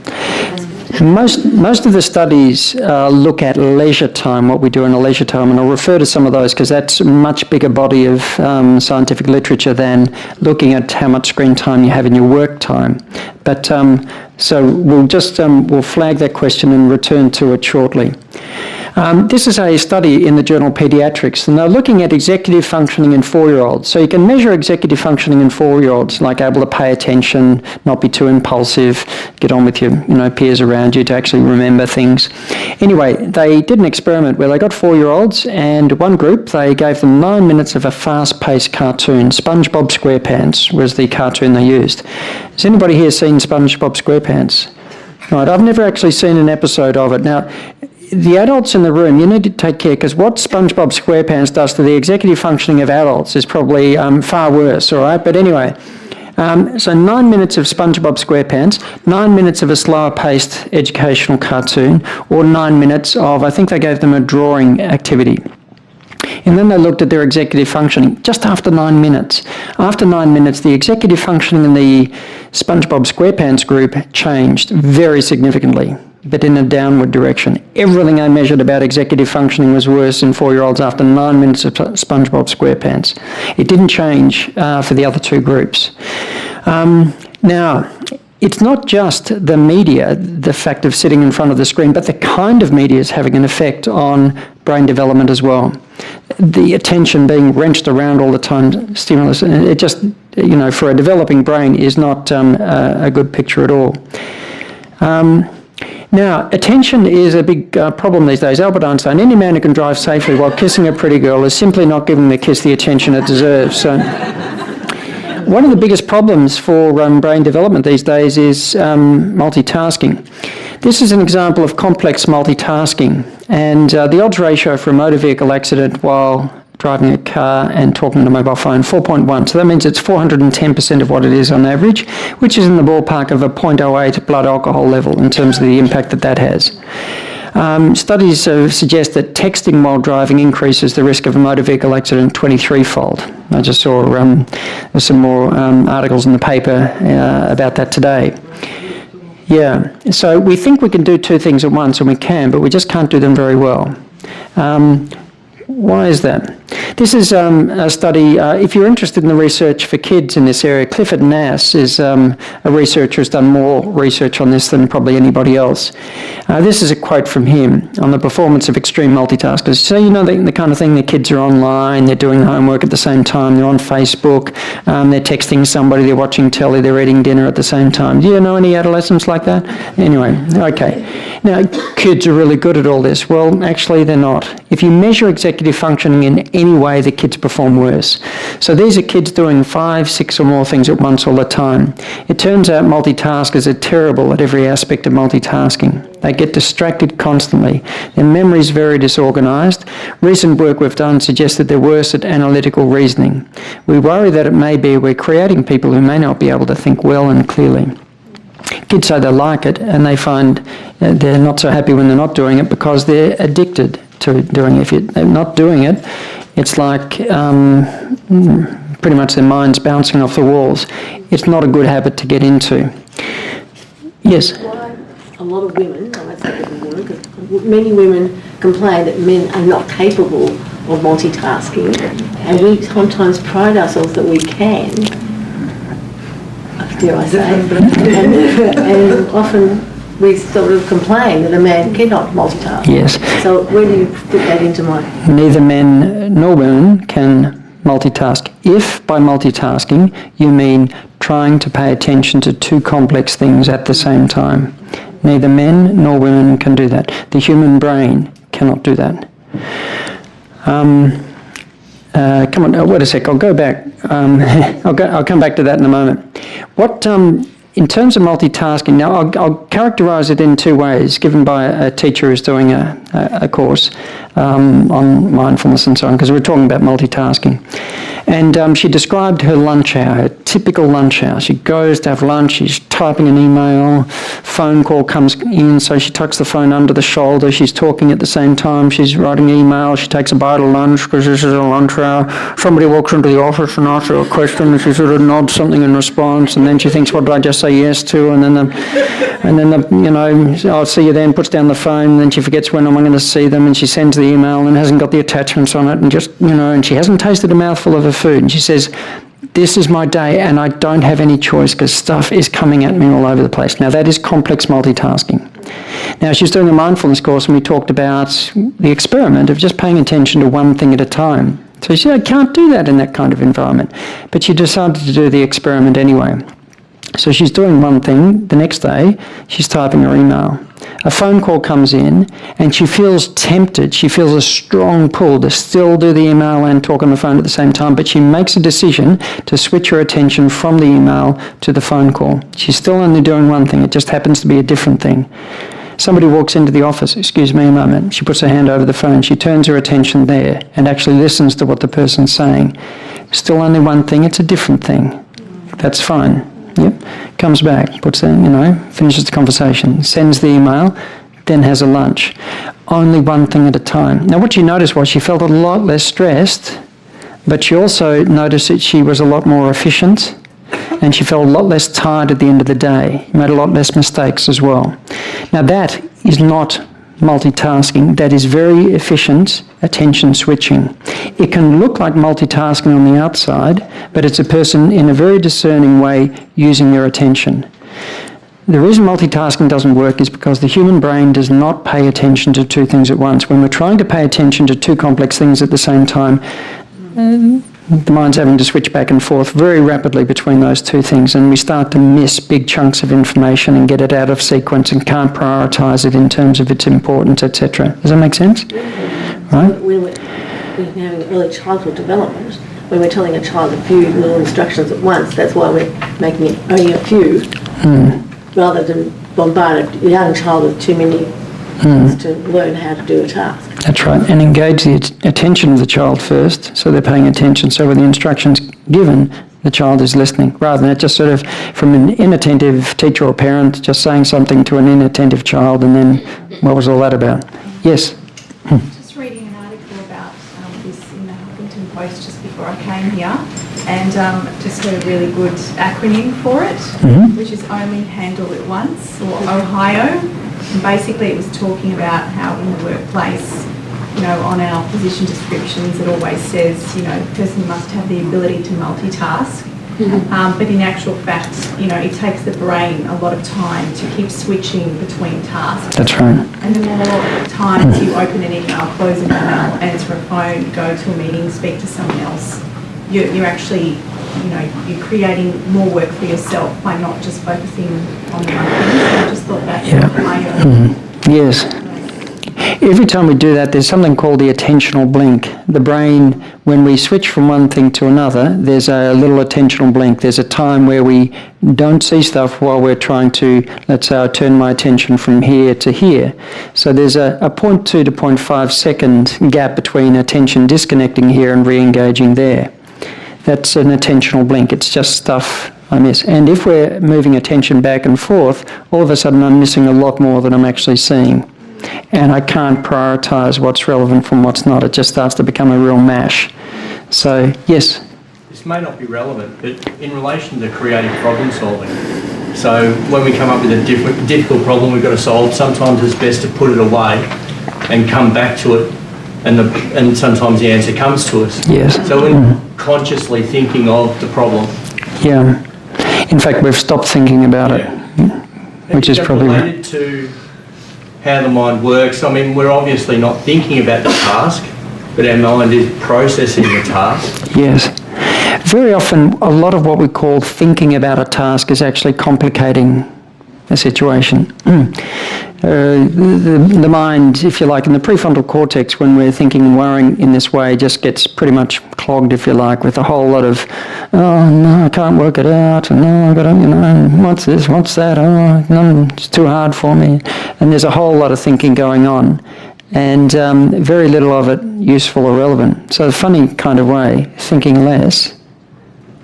Most of the studies look at leisure time, what we do in a leisure time, and I'll refer to some of those because that's a much bigger body of scientific literature than looking at how much screen time you have in your work time. But so we'll flag that question and return to it shortly. This is a study in the journal Pediatrics, and they're looking at executive functioning in 4-year-olds. So you can measure executive functioning in 4-year-olds, like able to pay attention, not be too impulsive, get on with your peers around you to actually remember things. Anyway, they did an experiment where they got 4-year-olds, and one group, they gave them 9 minutes of a fast-paced cartoon. SpongeBob SquarePants was the cartoon they used. Has anybody here seen SpongeBob SquarePants? Right, I've never actually seen an episode of it. Now, the adults in the room, you need to take care because what SpongeBob SquarePants does to the executive functioning of adults is probably far worse, all right? But anyway, so 9 minutes of SpongeBob SquarePants, 9 minutes of a slower-paced educational cartoon, or 9 minutes of, I think they gave them a drawing activity. And then they looked at their executive functioning just after 9 minutes. After 9 minutes, the executive functioning in the SpongeBob SquarePants group changed very significantly, but in a downward direction. Everything I measured about executive functioning was worse in 4-year-olds after 9 minutes of SpongeBob SquarePants. It didn't change for the other two groups. Now, it's not just the media, the fact of sitting in front of the screen, but the kind of media is having an effect on brain development as well. The attention being wrenched around all the time, stimulus, and it just, for a developing brain is not a good picture at all. Now, attention is a big problem these days. Albert Einstein, any man who can drive safely while kissing a pretty girl is simply not giving the kiss the attention it deserves. So, one of the biggest problems for brain development these days is multitasking. This is an example of complex multitasking, and the odds ratio for a motor vehicle accident while driving a car and talking on a mobile phone, 4.1. So that means it's 410% of what it is on average, which is in the ballpark of a 0.08 blood alcohol level in terms of the impact that has. Studies suggest that texting while driving increases the risk of a motor vehicle accident 23-fold. I just saw there's some more articles in the paper about that today. Yeah, so we think we can do two things at once, and we can, but we just can't do them very well. Why is that? This is a study, if you're interested in the research for kids in this area, Clifford Nass is a researcher who's done more research on this than probably anybody else. This is a quote from him on the performance of extreme multitaskers. So the kind of thing, the kids are online, they're doing homework at the same time, they're on Facebook, they're texting somebody, they're watching telly, they're eating dinner at the same time. Do you know any adolescents like that? Anyway, okay. Now, kids are really good at all this. Well, actually they're not. If you measure executive functioning in any way, the kids perform worse. So these are kids doing 5, 6 or more things at once all the time. It turns out multitaskers are terrible at every aspect of multitasking. They get distracted constantly. Their memory's very disorganised. Recent work we've done suggests that they're worse at analytical reasoning. We worry that it may be we're creating people who may not be able to think well and clearly. Kids say they like it, and they find they're not so happy when they're not doing it because they're addicted to doing it. If they're not doing it, it's like pretty much their mind's bouncing off the walls. It's not a good habit to get into. Yes? Why a lot of women, I won't say every woman, because many women complain that men are not capable of multitasking, and we sometimes pride ourselves that we can, dare I say, and often we sort of complain that a man cannot multitask. Yes. So where do you fit that into my... Neither men nor women can multitask. If by multitasking you mean trying to pay attention to two complex things at the same time, neither men nor women can do that. The human brain cannot do that. Come on, wait a sec, I'll go back. I'll come back to that in a moment. in terms of multitasking, now I'll characterise it in two ways, given by a teacher who's doing a course on mindfulness and so on, because we're talking about multitasking. And she described her lunch hour, her typical lunch hour. She goes to have lunch, she's typing an email, phone call comes in, so she tucks the phone under the shoulder, she's talking at the same time, she's writing email, she takes a bite of lunch because this is a lunch hour. Somebody walks into the office and asks her a question and she sort of nods something in response, and then she thinks, what did I just say yes to? And then I'll see you then, puts down the phone, and then she forgets when I'm going to see them, and she sends the email and hasn't got the attachments on it, and just, and she hasn't tasted a mouthful of her food, and she says, this is my day and I don't have any choice because stuff is coming at me all over the place. Now that is complex multitasking. Now she's doing a mindfulness course and we talked about the experiment of just paying attention to one thing at a time. So she said, I can't do that in that kind of environment. But she decided to do the experiment anyway. So she's doing one thing, the next day she's typing her email. A phone call comes in and she feels tempted, she feels a strong pull to still do the email and talk on the phone at the same time, but she makes a decision to switch her attention from the email to the phone call. She's still only doing one thing, it just happens to be a different thing. Somebody walks into the office, excuse me a moment, she puts her hand over the phone, she turns her attention there and actually listens to what the person's saying. Still only one thing, it's a different thing. That's fine. Yep. Comes back, puts in, finishes the conversation, sends the email, then has a lunch. Only one thing at a time. Now what she noticed was she felt a lot less stressed, but she also noticed that she was a lot more efficient and she felt a lot less tired at the end of the day. Made a lot less mistakes as well. Now that is not multitasking, that is very efficient attention switching. It can look like multitasking on the outside, but it's a person in a very discerning way using their attention. The reason multitasking doesn't work is because the human brain does not pay attention to two things at once. When we're trying to pay attention to two complex things at the same time, the mind's having to switch back and forth very rapidly between those two things, and we start to miss big chunks of information and get it out of sequence and can't prioritise it in terms of its importance, etc. Does that make sense? Right? When we're having early childhood development, when we're telling a child a few little instructions at once, that's why we're making it only a few, rather than bombard a young child with too many things to learn how to do a task. That's right, and engage the attention of the child first, so they're paying attention. So when the instruction's given, the child is listening, rather than just sort of from an inattentive teacher or parent just saying something to an inattentive child, and then what was all that about? Yes? Just reading an article about this in the Huffington Post just before I came here, and just heard a really good acronym for it, which is Only Handle It Once, or OHIO. And basically it was talking about how in the workplace, on our position descriptions it always says, the person must have the ability to multitask. But in actual fact, it takes the brain a lot of time to keep switching between tasks. That's right. And the more times you open an email, close an email, answer a phone, go to a meeting, speak to someone else, you're actually, you're creating more work for yourself by not just focusing on the one thing. So I just thought that. Yes. Every time we do that, there's something called the attentional blink. The brain, when we switch from one thing to another, there's a little attentional blink. There's a time where we don't see stuff while we're trying to, let's say I turn my attention from here to here. So there's a 0.2 to 0.5 second gap between attention disconnecting here and re-engaging there. That's an attentional blink. It's just stuff I miss. And if we're moving attention back and forth, all of a sudden I'm missing a lot more than I'm actually seeing. And I can't prioritise what's relevant from what's not. It just starts to become a real mash. So, yes? This may not be relevant, but in relation to creative problem solving, so when we come up with a difficult problem we've got to solve, sometimes it's best to put it away and come back to it, and sometimes the answer comes to us. Yes. So we're consciously thinking of the problem. Yeah. In fact, we've stopped thinking about it, which is probably related to how the mind works. I mean, we're obviously not thinking about the task, but our mind is processing the task. Yes. Very often, a lot of what we call thinking about a task is actually complicating a situation. The mind, if you like, in the prefrontal cortex, when we're thinking and worrying in this way, just gets pretty much clogged, if you like, with a whole lot of, oh no, I can't work it out, and no, I got to, what's this, what's that, oh no, it's too hard for me. And there's a whole lot of thinking going on, and very little of it useful or relevant. So the funny kind of way, thinking less,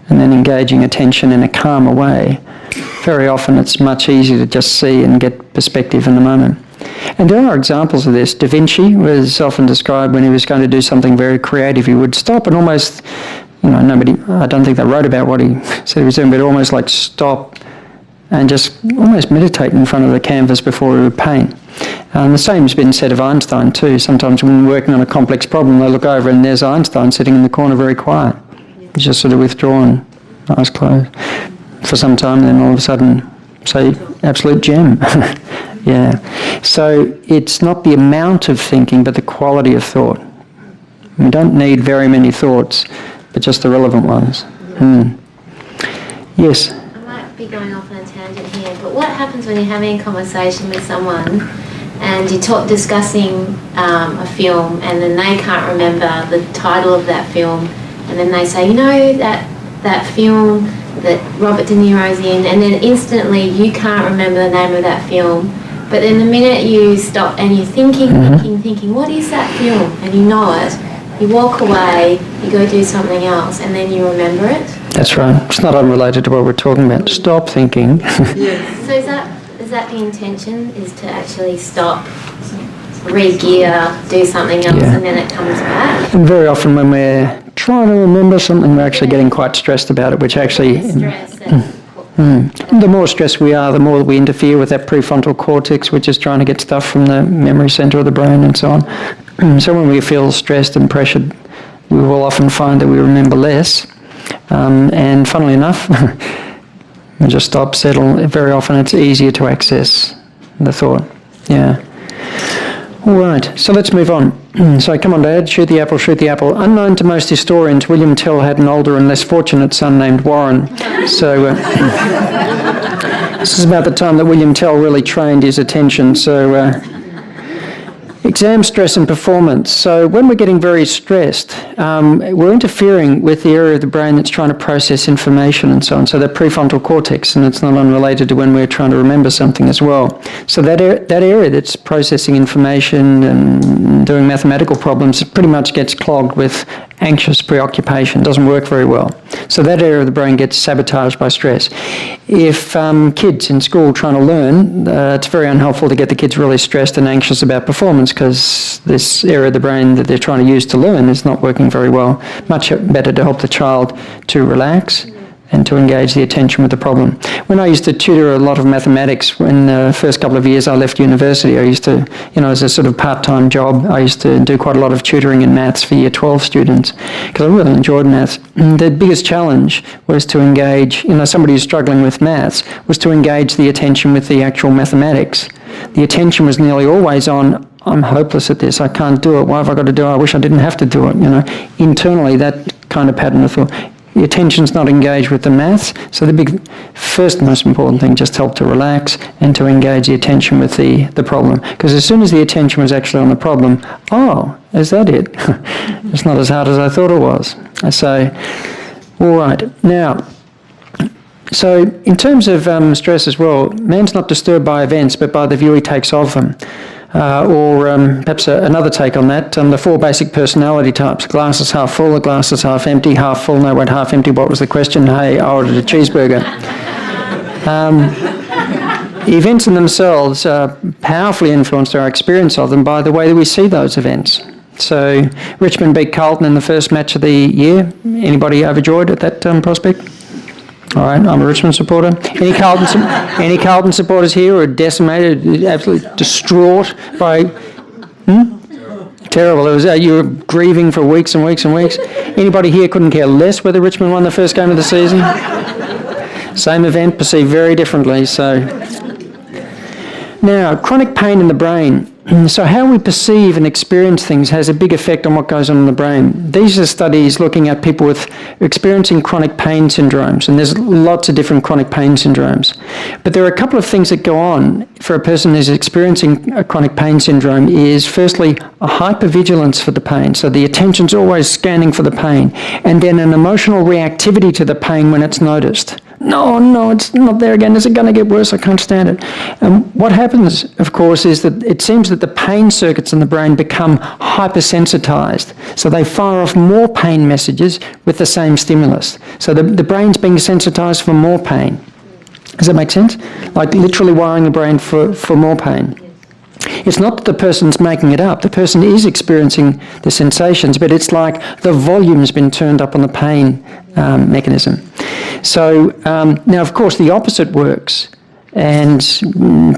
and then engaging attention in a calmer way, very often it's much easier to just see and get perspective in the moment. And there are examples of this. Da Vinci was often described when he was going to do something very creative. He would stop and almost, I don't think they wrote about what he said he was doing, but almost like stop and just almost meditate in front of the canvas before he would paint. And the same's been said of Einstein too. Sometimes when we're working on a complex problem, they look over and there's Einstein sitting in the corner very quiet. He's just sort of withdrawn, eyes closed for some time, then all of a sudden, say, absolute gem. Yeah. So it's not the amount of thinking, but the quality of thought. We don't need very many thoughts, but just the relevant ones. Yes? I might be going off on a tangent here, but what happens when you're having a conversation with someone and you're discussing a film and then they can't remember the title of that film, and then they say, that film that Robert De Niro's in, and then instantly you can't remember the name of that film, but then the minute you stop and you're thinking, what is that film? And you know it, you walk away, you go do something else, and then you remember it. That's right. It's not unrelated to what we're talking about. Stop thinking. Yes. So is that the intention, is to actually stop, re-gear, do something else, and then it comes back? And very often when we're trying to remember something, we're actually getting quite stressed about it, which actually... The more stressed we are, the more we interfere with that prefrontal cortex, which is trying to get stuff from the memory centre of the brain and so on. So when we feel stressed and pressured, we will often find that we remember less. And funnily enough, we just stop, settle. Very often it's easier to access the thought. Yeah. All right, so let's move on. So come on, Dad, shoot the apple, shoot the apple. Unknown to most historians, William Tell had an older and less fortunate son named Warren. So this is about the time that William Tell really trained his attention. So exam stress and performance. So when we're getting very stressed, we're interfering with the area of the brain that's trying to process information and so on. So that prefrontal cortex, and it's not unrelated to when we're trying to remember something as well. So that area that's processing information and doing mathematical problems, it pretty much gets clogged with anxious preoccupation, doesn't work very well. So that area of the brain gets sabotaged by stress. If kids in school trying to learn, it's very unhelpful to get the kids really stressed and anxious about performance, because this area of the brain that they're trying to use to learn is not working very well. Much better to help the child to relax and to engage the attention with the problem. When I used to tutor a lot of mathematics, when the first couple of years I left university, I used to, as a sort of part-time job, I used to do quite a lot of tutoring in maths for year 12 students, because I really enjoyed maths. The biggest challenge was to engage, somebody who's struggling with maths, was to engage the attention with the actual mathematics. The attention was nearly always on, I'm hopeless at this, I can't do it, why have I got to do it, I wish I didn't have to do it, Internally, that kind of pattern of thought. The attention's not engaged with the maths, so the first most important thing, just help to relax and to engage the attention with the problem. Because as soon as the attention was actually on the problem, oh, is that it? It's not as hard as I thought it was. So, all right. Now, so in terms of stress as well, man's not disturbed by events, but by the view he takes of them. Perhaps another take on that, the 4 basic personality types. Glass is half full, the glass is half empty, half full, no, wait, half empty, what was the question? Hey, I ordered a cheeseburger. Events in themselves powerfully influence our experience of them by the way that we see those events. So Richmond beat Carlton in the first match of the year. Anybody overjoyed at that prospect? All right, I'm a Richmond supporter. Any Carlton supporters here are decimated, absolutely distraught by... Terrible. It was, you were grieving for weeks and weeks and weeks. Anybody here couldn't care less whether Richmond won the first game of the season? Same event, perceived very differently. So Now, chronic pain in the brain. So how we perceive and experience things has a big effect on what goes on in the brain. These are studies looking at people with experiencing chronic pain syndromes, and there's lots of different chronic pain syndromes. But there are a couple of things that go on for a person who's experiencing a chronic pain syndrome is, firstly, a hypervigilance for the pain. So the attention's always scanning for the pain, and then an emotional reactivity to the pain when it's noticed. No, it's not there again. Is it going to get worse? I can't stand it. What happens, of course, is that it seems that the pain circuits in the brain become hypersensitized. So they fire off more pain messages with the same stimulus. So the brain's being sensitized for more pain. Does that make sense? Like literally wiring the brain for more pain. It's not that the person's making it up. The person is experiencing the sensations, but it's like the volume's been turned up on the pain mechanism. So now, of course, the opposite works. And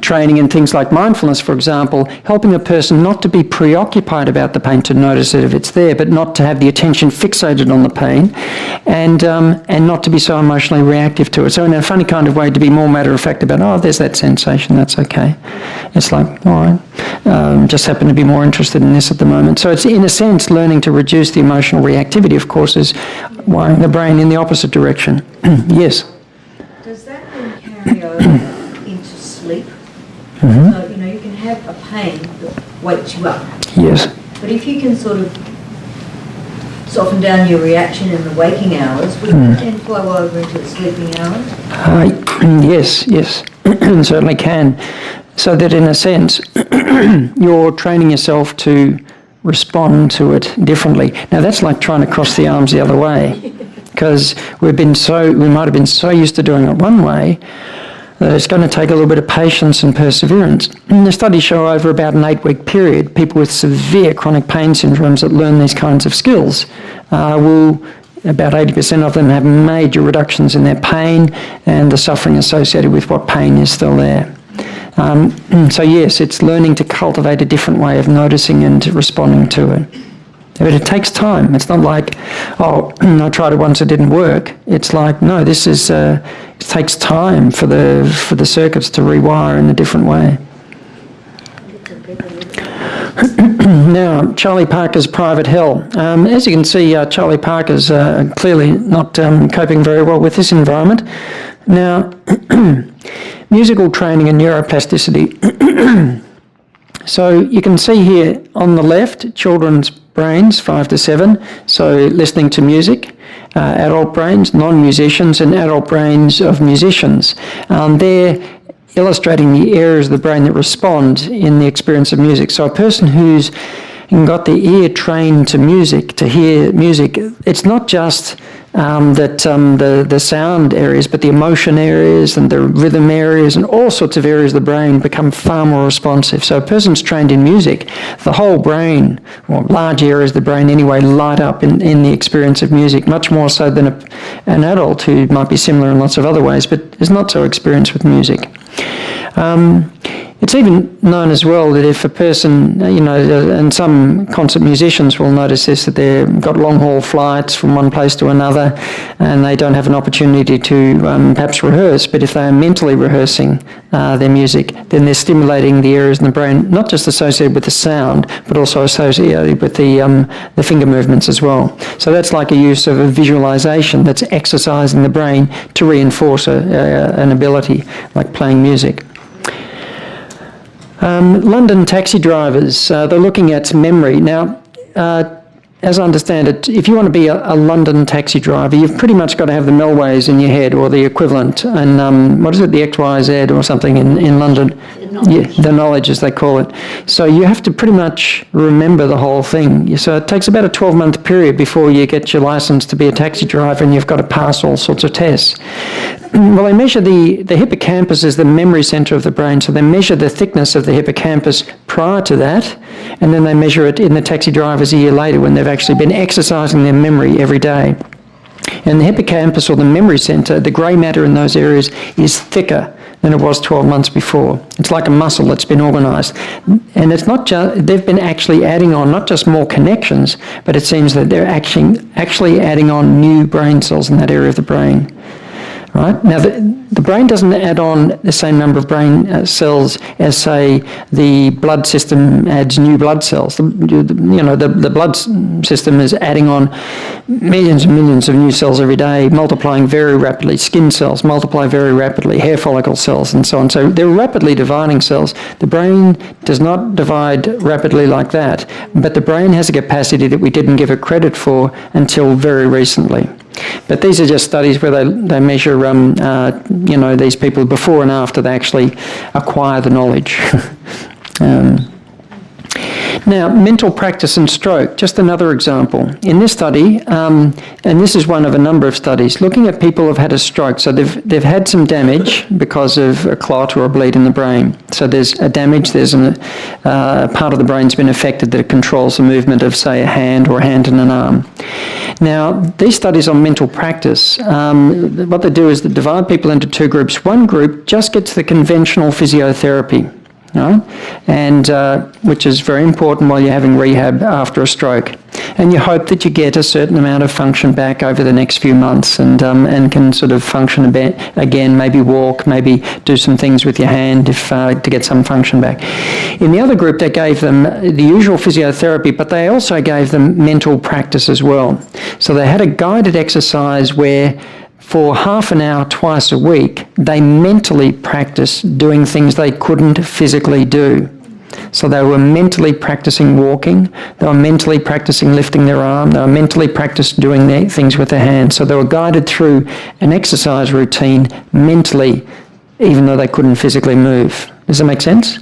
training in things like mindfulness, for example, helping a person not to be preoccupied about the pain, to notice it if it's there, but not to have the attention fixated on the pain, and not to be so emotionally reactive to it. So in a funny kind of way, to be more matter-of-fact about, oh, there's that sensation, that's okay. It's like, all right, just happen to be more interested in this at the moment. So it's, in a sense, learning to reduce the emotional reactivity, of course, is wiring the brain in the opposite direction. Yes? Does that then carry over into sleep? Mm-hmm. So, you can have a pain that wakes you up. Yes. But if you can sort of soften down your reaction in the waking hours, would it then flow over into the sleeping hours? Yes, certainly can. So that in a sense, you're training yourself to respond to it differently. Now that's like trying to cross the arms the other way, because we might have been so used to doing it one way that it's going to take a little bit of patience and perseverance. And the studies show over about an 8-week period, people with severe chronic pain syndromes that learn these kinds of skills will, about 80% of them, have major reductions in their pain and the suffering associated with what pain is still there. So yes, it's learning to cultivate a different way of noticing and responding to it. But it takes time. It's not like, oh, I tried it once, it didn't work. It's like, no, this is, it takes time for the circuits to rewire in a different way. Now, Charlie Parker's private hell. As you can see, Charlie Parker's clearly not coping very well with this environment. Now, musical training and neuroplasticity. So you can see here on the left, children's brains, 5 to 7, so listening to music, adult brains, non-musicians, and adult brains of musicians. They're illustrating the areas of the brain that respond in the experience of music. So a person who's got the ear trained to music, to hear music, it's not just the sound areas, but the emotion areas and the rhythm areas and all sorts of areas of the brain become far more responsive. So a person's trained in music, the whole brain, or large areas of the brain anyway, light up in the experience of music, much more so than an adult who might be similar in lots of other ways, but is not so experienced with music. It's even known as well that if a person, and some concert musicians will notice this, that they've got long-haul flights from one place to another and they don't have an opportunity to perhaps rehearse, but if they are mentally rehearsing their music, then they're stimulating the areas in the brain, not just associated with the sound, but also associated with the finger movements as well. So that's like a use of a visualization that's exercising the brain to reinforce an ability, like playing music. London taxi drivers, they're looking at memory. Now, as I understand it, if you want to be a London taxi driver, you've pretty much got to have the Melways in your head, or the equivalent, and what is it, the XYZ or something in London? The knowledge, as they call it. So you have to pretty much remember the whole thing. So it takes about a 12-month period before you get your license to be a taxi driver, and you've got to pass all sorts of tests. Well, they measure the hippocampus is the memory center of the brain, so they measure the thickness of the hippocampus prior to that, and then they measure it in the taxi drivers a year later when they've actually been exercising their memory every day. And the hippocampus, or the memory center, the grey matter in those areas is thicker than it was 12 months before. It's like a muscle that's been organised. And it's not just, they've been actually adding on not just more connections, but it seems that they're actually adding on new brain cells in that area of the brain. Right? Now, the brain doesn't add on the same number of brain cells as, say, the blood system adds new blood cells. The blood system is adding on millions and millions of new cells every day, multiplying very rapidly. Skin cells multiply very rapidly, hair follicle cells, and so on. So they're rapidly dividing cells. The brain does not divide rapidly like that, but the brain has a capacity that we didn't give it credit for until very recently. But these are just studies where they measure, these people before and after they actually acquire the knowledge. Now, mental practice and stroke, just another example. In this study, and this is one of a number of studies, looking at people who've had a stroke. So they've had some damage because of a clot or a bleed in the brain. So there's a damage, there's a part of the brain's been affected that controls the movement of, say, a hand or a hand and an arm. Now, these studies on mental practice, what they do is they divide people into two groups. One group just gets the conventional physiotherapy, right? And which is very important while you're having rehab after a stroke. And you hope that you get a certain amount of function back over the next few months and can sort of function a bit again, maybe walk, maybe do some things with your hand to get some function back. In the other group, they gave them the usual physiotherapy, but they also gave them mental practice as well. So they had a guided exercise where for half an hour twice a week, they mentally practiced doing things they couldn't physically do. So they were mentally practicing walking, they were mentally practicing lifting their arm, they were mentally practicing doing things with their hands. So they were guided through an exercise routine mentally, even though they couldn't physically move. Does that make sense?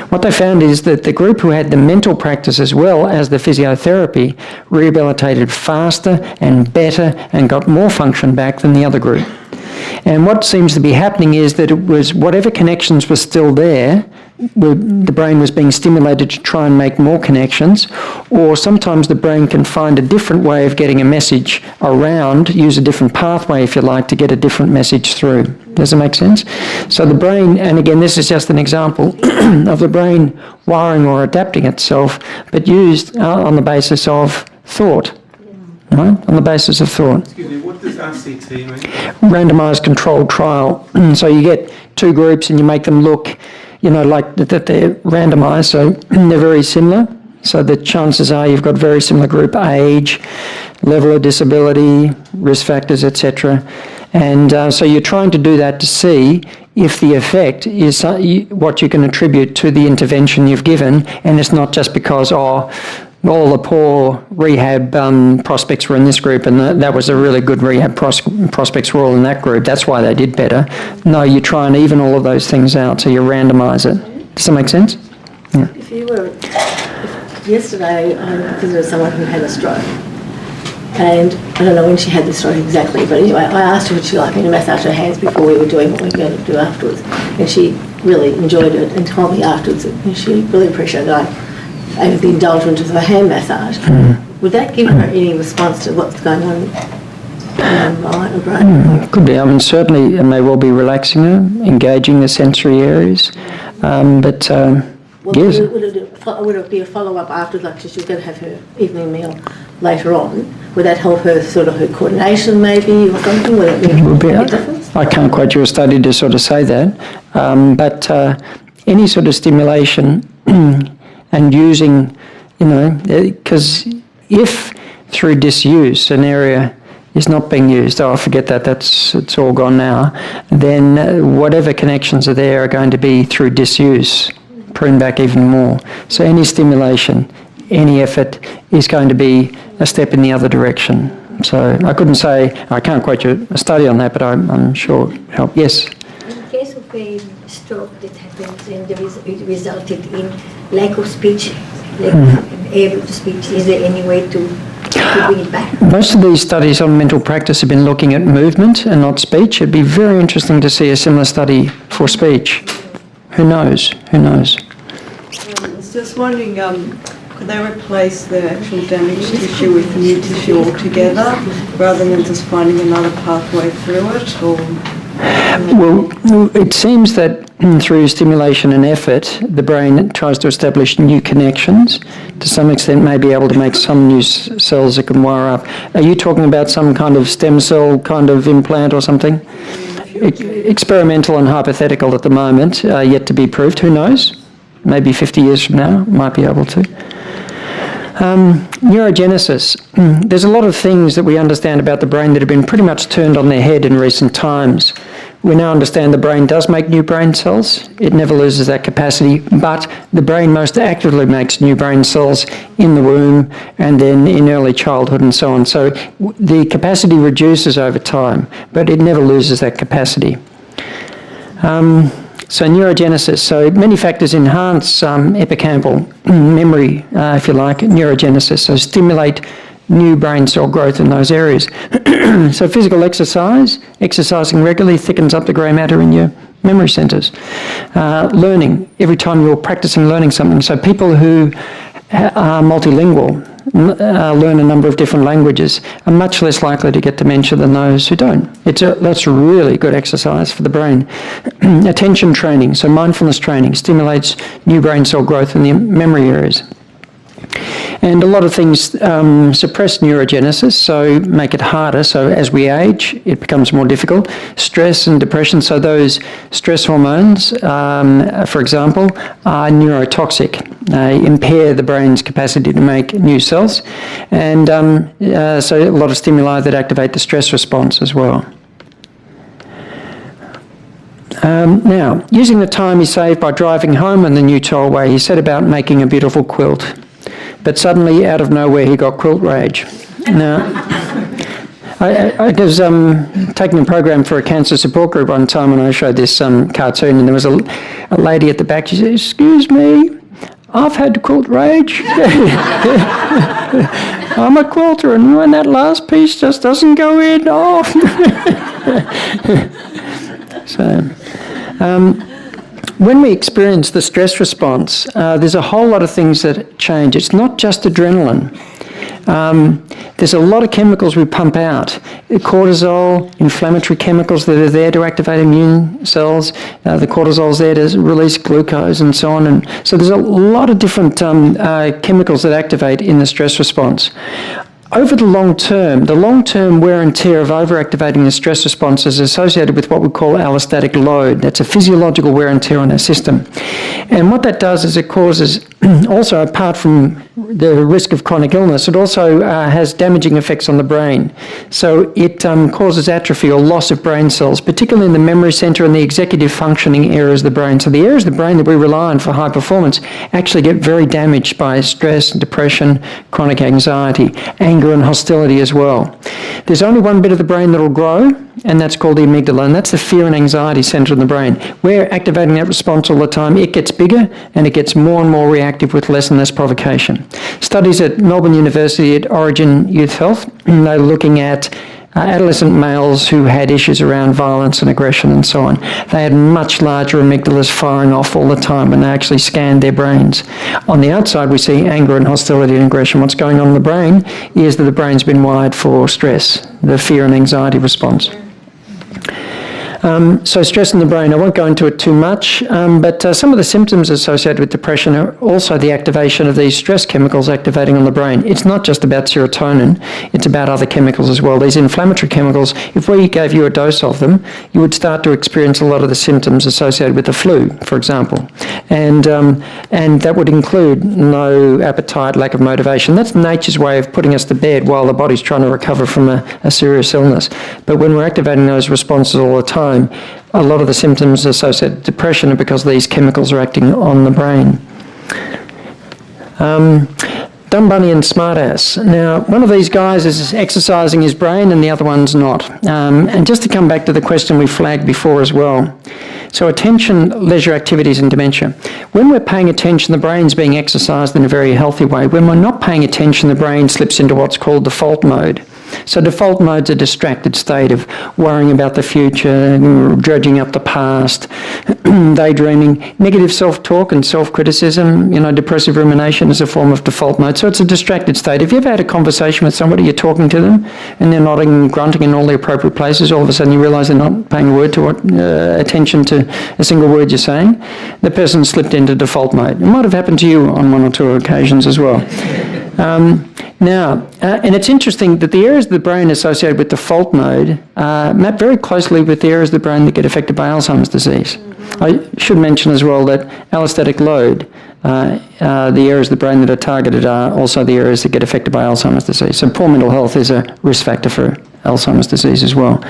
What they found is that the group who had the mental practice as well as the physiotherapy rehabilitated faster and better and got more function back than the other group. And what seems to be happening is that it was whatever connections were still there, the brain was being stimulated to try and make more connections, or sometimes the brain can find a different way of getting a message around, use a different pathway, if you like, to get a different message through. Does that make sense? So the brain, and again, this is just an example of the brain wiring or adapting itself, but used on the basis of thought. Right? On the basis of thought. Excuse me, what does RCT mean? Randomised controlled trial. So you get two groups and you make them look, like that they're randomised, so they're very similar. So the chances are you've got very similar group age, level of disability, risk factors, etc. And so you're trying to do that to see if the effect is what you can attribute to the intervention you've given, and it's not just because, all the poor rehab prospects were in this group and that was a really good rehab prospects were all in that group. That's why they did better. No, you try and even all of those things out, so you randomise it. Does that make sense? Yeah. Yesterday I visited someone who had a stroke. And I don't know when she had the stroke exactly, but anyway, I asked her would she like me to massage her hands before we were doing what we were going to do afterwards. And she really enjoyed it and told me afterwards that she really appreciated the indulgence of the hand massage. Would that give her any response to what's going on in her mind or brain? Could be. I mean, certainly it may well be relaxing her, engaging the sensory areas, but yes. Would it be a follow-up after, like she was going to have her evening meal later on? Would that help her sort of her coordination maybe or something? Would it make a difference? I can't quote you a study to sort of say that, but any sort of stimulation and using, because if through disuse an area is not being used, forget that, it's all gone now, then whatever connections are there are going to be through disuse, prune back even more. So any stimulation, any effort is going to be a step in the other direction. So I couldn't say, I can't quote you a study on that, but I'm sure it helped. Yes? In case of a stroke that happens and it resulted in lack of speech, lack of able to speak, is there any way to bring it back? Most of these studies on mental practice have been looking at movement and not speech. It'd be very interesting to see a similar study for speech. Who knows? Who knows? I was just wondering, could they replace the actual damaged tissue with new tissue altogether, rather than just finding another pathway through it? Or well, it seems that through stimulation and effort, the brain tries to establish new connections. To some extent, may be able to make some new cells that can wire up. Are you talking about some kind of stem cell kind of implant or something? experimental and hypothetical at the moment, yet to be proved. Who knows? Maybe 50 years from now, might be able to. Neurogenesis. There's a lot of things that we understand about the brain that have been pretty much turned on their head in recent times. We now understand the brain does make new brain cells. It never loses that capacity, but the brain most actively makes new brain cells in the womb and then in early childhood and so on. So the capacity reduces over time, but it never loses that capacity. So neurogenesis, so many factors enhance hippocampal memory, if you like, neurogenesis, so stimulate new brain cell growth in those areas. So physical exercise, exercising regularly thickens up the grey matter in your memory centres. Learning, every time you're practising learning something, so people who are multilingual, learn a number of different languages, are much less likely to get dementia than those who don't. That's a really good exercise for the brain. Attention training, so mindfulness training, stimulates new brain cell growth in the memory areas. And a lot of things suppress neurogenesis, so make it harder. So as we age, it becomes more difficult. Stress and depression, so those stress hormones, for example, are neurotoxic. They impair the brain's capacity to make new cells. And so a lot of stimuli that activate the stress response as well. Now, using the time he saved by driving home on the new tollway, he set about making a beautiful quilt. But suddenly, out of nowhere, he got quilt rage. Now, I was taking a program for a cancer support group one time, and I showed this cartoon, and there was a lady at the back. She said, "Excuse me, I've had quilt rage. I'm a quilter, and when that last piece just doesn't go in, oh." When we experience the stress response, there's a whole lot of things that change. It's not just adrenaline. There's a lot of chemicals we pump out. Cortisol, inflammatory chemicals that are there to activate immune cells. The cortisol's there to release glucose and so on. And so there's a lot of different chemicals that activate in the stress response. Over the long term wear and tear of overactivating the stress response is associated with what we call allostatic load. That's a physiological wear and tear on our system. And what that does is it causes, also apart from the risk of chronic illness, it also has damaging effects on the brain. So it causes atrophy or loss of brain cells, particularly in the memory centre and the executive functioning areas of the brain. So the areas of the brain that we rely on for high performance actually get very damaged by stress, depression, chronic anxiety, anger and hostility as well. There's only one bit of the brain that will grow, and that's called the amygdala, and that's the fear and anxiety centre in the brain. We're activating that response all the time. It gets bigger and it gets more and more reactive with less and less provocation. Studies at Melbourne University at Origin Youth Health, they're looking at adolescent males who had issues around violence and aggression and so on. They had much larger amygdalas firing off all the time when they actually scanned their brains. On the outside, we see anger and hostility and aggression. What's going on in the brain is that the brain's been wired for stress, the fear and anxiety response. So stress in the brain, I won't go into it too much, but some of the symptoms associated with depression are also the activation of these stress chemicals activating on the brain. It's not just about serotonin, it's about other chemicals as well. These inflammatory chemicals, if we gave you a dose of them, you would start to experience a lot of the symptoms associated with the flu, for example. And that would include low appetite, lack of motivation. That's nature's way of putting us to bed while the body's trying to recover from a serious illness. But when we're activating those responses all the time, a lot of the symptoms associated with depression are because these chemicals are acting on the brain. Dumb bunny and smartass. Now, one of these guys is exercising his brain and the other one's not. And just to come back to the question we flagged before as well. So attention, leisure activities and dementia. When we're paying attention, the brain's being exercised in a very healthy way. When we're not paying attention, the brain slips into what's called default mode. So default mode's a distracted state of worrying about the future, dredging up the past, daydreaming, negative self-talk and self-criticism, depressive rumination is a form of default mode. So it's a distracted state. Have you ever had a conversation with somebody, you're talking to them, and they're nodding and grunting in all the appropriate places, all of a sudden you realise they're not paying attention to a single word you're saying? The person slipped into default mode. It might have happened to you on one or two occasions as well. Now, and it's interesting that the areas of the brain associated with the fault mode map very closely with the areas of the brain that get affected by Alzheimer's disease. I should mention as well that allostatic load, the areas of the brain that are targeted are also the areas that get affected by Alzheimer's disease. So poor mental health is a risk factor for Alzheimer's disease as well.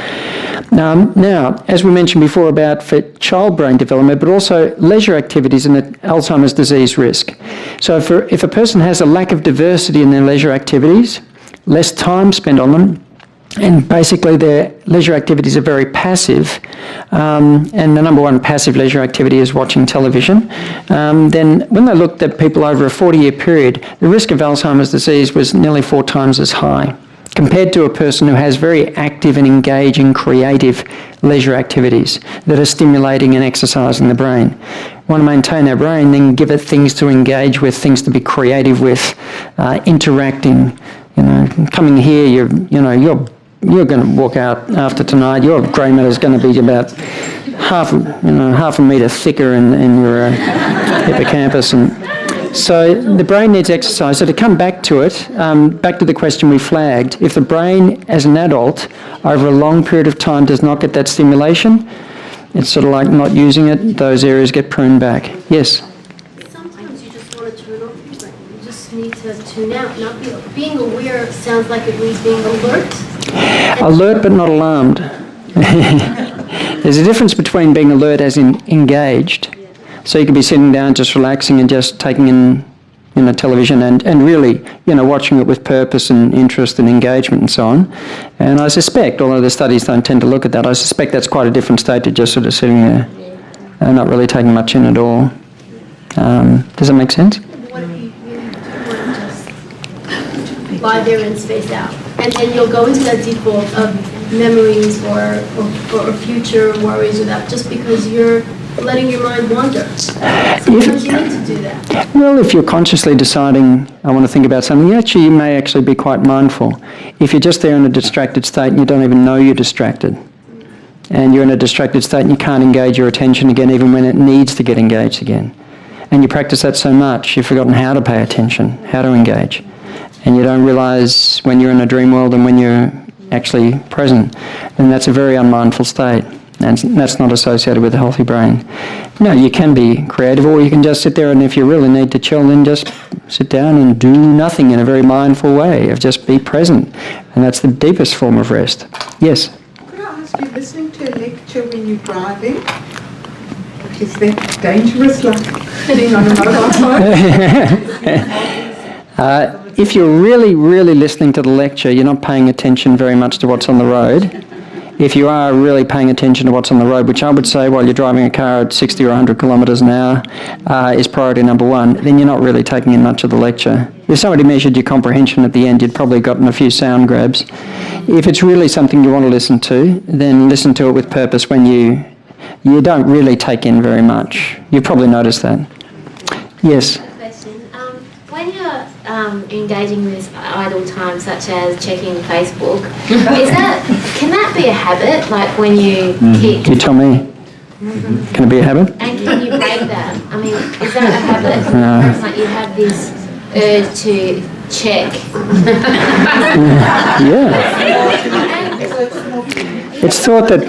Now, as we mentioned before about for child brain development, but also leisure activities and the Alzheimer's disease risk. So if a person has a lack of diversity in their leisure activities, less time spent on them, and basically their leisure activities are very passive, and the number one passive leisure activity is watching television, then when they looked at people over a 40-year period, the risk of Alzheimer's disease was nearly 4 times as high, compared to a person who has very active and engaging creative leisure activities that are stimulating and exercising the brain. Want to maintain our brain, then give it things to engage with, things to be creative with, interacting. You know, coming here, you're going to walk out after tonight. Your grey matter's going to be about half a metre thicker in your hippocampus, and so the brain needs exercise. So to come back to it, back to the question we flagged, if the brain as an adult over a long period of time does not get that stimulation, it's sort of like not using it, those areas get pruned back. Yes? Sometimes you just want to turn off your brain. You just need to tune out. Not being aware sounds like it means being alert. Alert but not alarmed. There's a difference between being alert as in engaged. So you could be sitting down just relaxing and just taking in television and really watching it with purpose and interest and engagement and so on. And I suspect, although the studies don't tend to look at that, I suspect that's quite a different state to just sort of sitting there and not really taking much in at all. Does that make sense? What if you really do want to just lie there and space out? And then you'll go into that default of memories or future worries or that just because you're letting your mind wander. Sometimes you need to do that. Well, if you're consciously deciding, I want to think about something, you may actually be quite mindful. If you're just there in a distracted state and you don't even know you're distracted, and you're in a distracted state and you can't engage your attention again even when it needs to get engaged again, and you practice that so much, you've forgotten how to pay attention, how to engage, and you don't realise when you're in a dream world and when you're actually present, then that's a very unmindful state. And that's not associated with a healthy brain. No, you can be creative, or you can just sit there, and if you really need to chill, then just sit down and do nothing in a very mindful way, of just be present. And that's the deepest form of rest. Yes? Could I ask you, listening to a lecture when you're driving, is that dangerous, like being on a mobile phone? If you're really, really listening to the lecture, you're not paying attention very much to what's on the road. If you are really paying attention to what's on the road, which I would say while you're driving a car at 60 or 100 kilometres an hour is priority number one, then you're not really taking in much of the lecture. If somebody measured your comprehension at the end, you'd probably gotten a few sound grabs. If it's really something you want to listen to, then listen to it with purpose when you don't really take in very much. You've probably noticed that. Yes? When you're engaging with idle time, such as checking Facebook, can that be a habit? Like when you keep... You tell me. Can it be a habit? And can you break that? I mean, is that a habit? Like you have this urge to check. Yeah. It's thought that...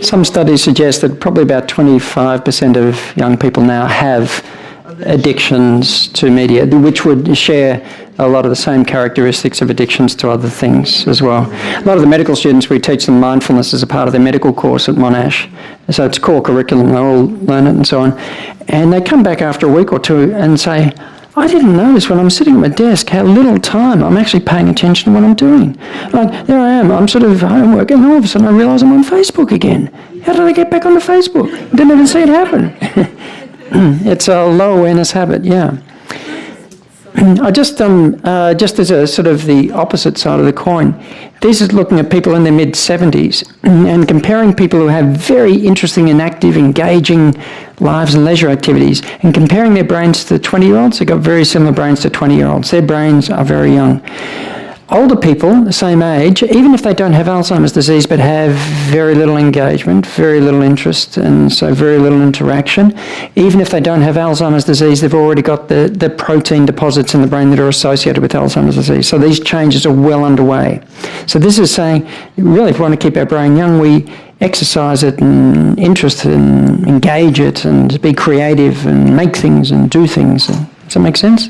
Some studies suggest that probably about 25% of young people now have addictions to media, which would share a lot of the same characteristics of addictions to other things as well. A lot of the medical students, we teach them mindfulness as a part of their medical course at Monash. So it's core curriculum, they all learn it and so on. And they come back after a week or two and say, I didn't notice when I'm sitting at my desk how little time I'm actually paying attention to what I'm doing. Like, there I am, I'm sort of homework, and all of a sudden I realise I'm on Facebook again. How did I get back onto Facebook? I didn't even see it happen. It's a low awareness habit, yeah. I just as a sort of the opposite side of the coin, this is looking at people in their mid-70s and comparing people who have very interesting and active, engaging lives and leisure activities and comparing their brains to 20-year-olds. They've got very similar brains to 20-year-olds. Their brains are very young. older people, the same age, even if they don't have Alzheimer's disease but have very little engagement, very little interest, and so very little interaction, even if they don't have Alzheimer's disease, they've already got the protein deposits in the brain that are associated with Alzheimer's disease. So these changes are well underway. So this is saying, really, if we want to keep our brain young, we exercise it and interest it and engage it and be creative and make things and do things. Does that make sense?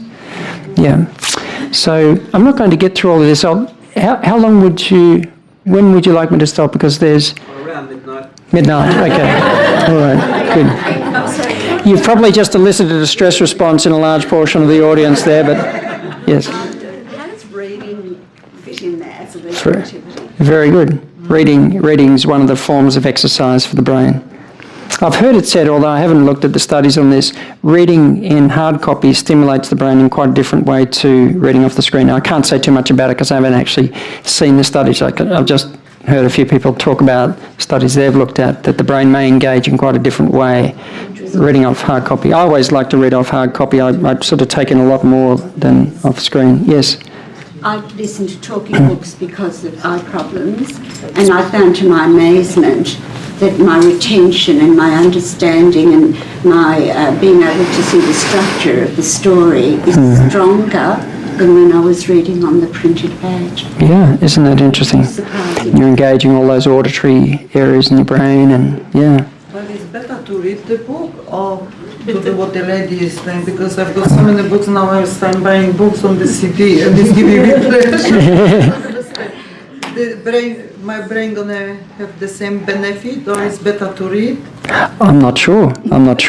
Yeah. So I'm not going to get through all of this. How long when would you like me to stop? Because there's... Around midnight. Midnight, okay. All right, good. You've probably just elicited a stress response in a large portion of the audience there, but yes. How does reading fit in there as a leisure activity? Very good. Reading is one of the forms of exercise for the brain. I've heard it said, although I haven't looked at the studies on this, reading in hard copy stimulates the brain in quite a different way to reading off the screen. Now, I can't say too much about it because I haven't actually seen the studies. I've just heard a few people talk about studies they've looked at that the brain may engage in quite a different way reading off hard copy. I always like to read off hard copy. I sort of take in a lot more than off screen. Yes? I listen to talking books because of eye problems, and I found to my amazement that my retention and my understanding and my being able to see the structure of the story is stronger than when I was reading on the printed page. Yeah, isn't that interesting? You're engaging all those auditory areas in your brain, and yeah. Well, it's better to read the book or to do what the lady is saying, because I've got so many books now. I start buying books on the CD, and it's giving me pleasure. My brain gonna have the same benefit, or it's better to read? I'm not sure. I'm not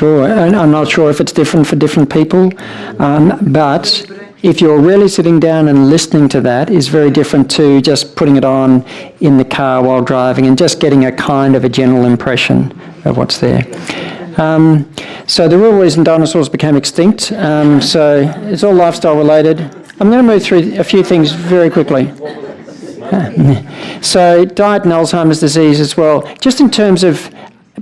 sure if it's different for different people, but if you're really sitting down and listening to that is very different to just putting it on in the car while driving and just getting a kind of a general impression of what's there. So the real reason dinosaurs became extinct, so it's all lifestyle related. I'm going to move through a few things very quickly. So diet and Alzheimer's disease as well, just in terms of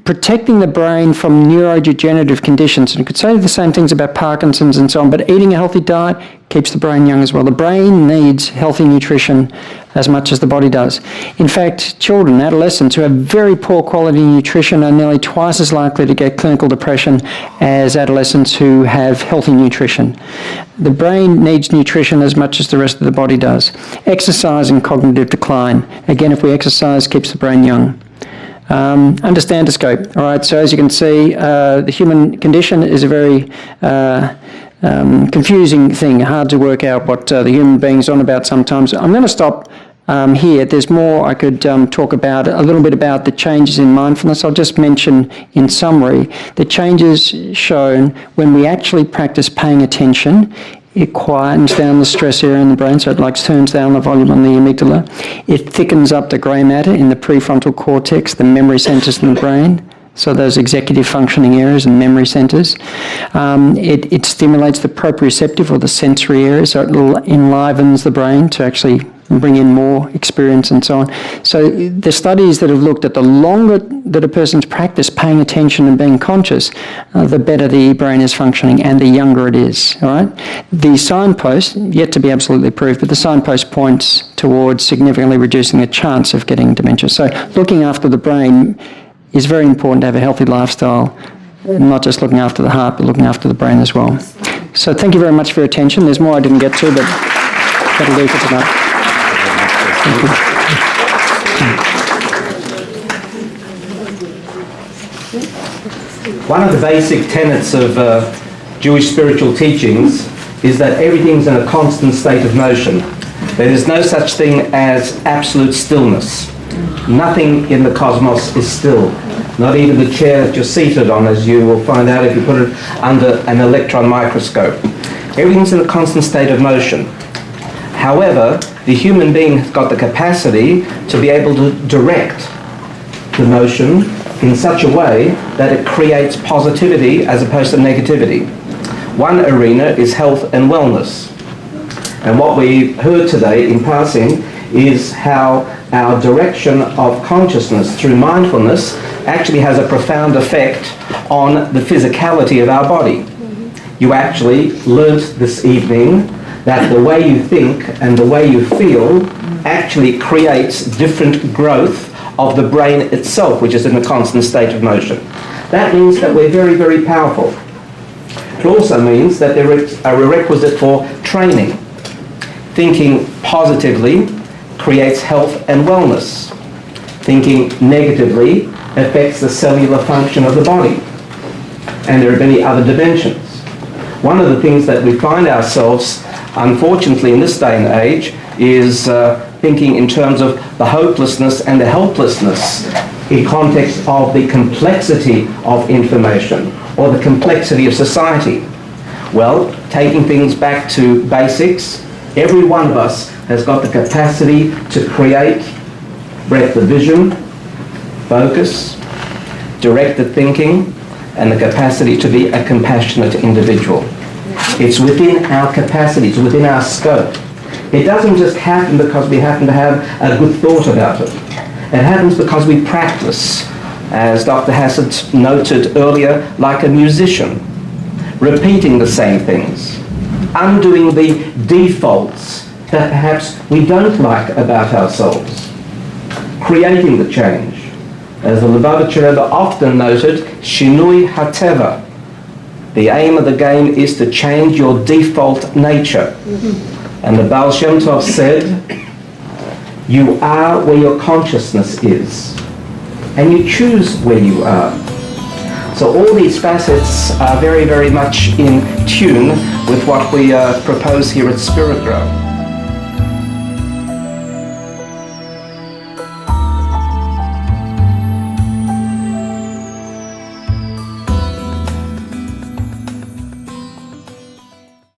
protecting the brain from neurodegenerative conditions. And you could say the same things about Parkinson's and so on, but eating a healthy diet keeps the brain young as well. The brain needs healthy nutrition as much as the body does. In fact, children, adolescents who have very poor quality nutrition are nearly twice as likely to get clinical depression as adolescents who have healthy nutrition. The brain needs nutrition as much as the rest of the body does. Exercise and cognitive decline. Again, if we exercise, keeps the brain young. Understandoscope. All right, so as you can see, the human condition is a very confusing thing, hard to work out what the human being's on about sometimes. I'm going to stop here. There's more I could talk about, a little bit about the changes in mindfulness. I'll just mention in summary the changes shown when we actually practice paying attention. It quietens down the stress area in the brain, so it turns down the volume on the amygdala. It thickens up the grey matter in the prefrontal cortex, the memory centres in the brain, so those executive functioning areas and memory centres. It stimulates the proprioceptive or the sensory areas, so it enlivens the brain to actually bring in more experience and so on. So the studies that have looked at the longer that a person's practiced paying attention and being conscious, the better the brain is functioning and the younger it is, all right? The signpost, yet to be absolutely proved, but the signpost points towards significantly reducing the chance of getting dementia. So looking after the brain is very important to have a healthy lifestyle, not just looking after the heart, but looking after the brain as well. So thank you very much for your attention. There's more I didn't get to, but that'll do for tonight. Thank you. One of the basic tenets of Jewish spiritual teachings is that everything's in a constant state of motion. There is no such thing as absolute stillness. Nothing in the cosmos is still. Not even the chair that you're seated on, as you will find out if you put it under an electron microscope. Everything's in a constant state of motion. However, the human being has got the capacity to be able to direct the motion in such a way that it creates positivity as opposed to negativity. One arena is health and wellness. And what we heard today in passing is how our direction of consciousness through mindfulness actually has a profound effect on the physicality of our body. You actually learnt this evening that the way you think and the way you feel actually creates different growth of the brain itself, which is in a constant state of motion. That means that we're very, very powerful. It also means that there is a requisite for training. Thinking positively creates health and wellness. Thinking negatively affects the cellular function of the body. And there are many other dimensions. One of the things that we find ourselves, unfortunately, in this day and age, is thinking in terms of the hopelessness and the helplessness in context of the complexity of information or the complexity of society. Well, taking things back to basics, every one of us has got the capacity to create breadth of vision, focus, directed thinking, and the capacity to be a compassionate individual. It's within our capacity, it's within our scope. It doesn't just happen because we happen to have a good thought about it. It happens because we practice, as Dr. Hassett noted earlier, like a musician, repeating the same things, undoing the defaults that perhaps we don't like about ourselves, creating the change. As the Lubavitcher often noted, Shinui Hateva. The aim of the game is to change your default nature. And the Baal Shem Tov said, you are where your consciousness is, and you choose where you are. So all these facets are very, very much in tune with what we propose here at Spiritgrow.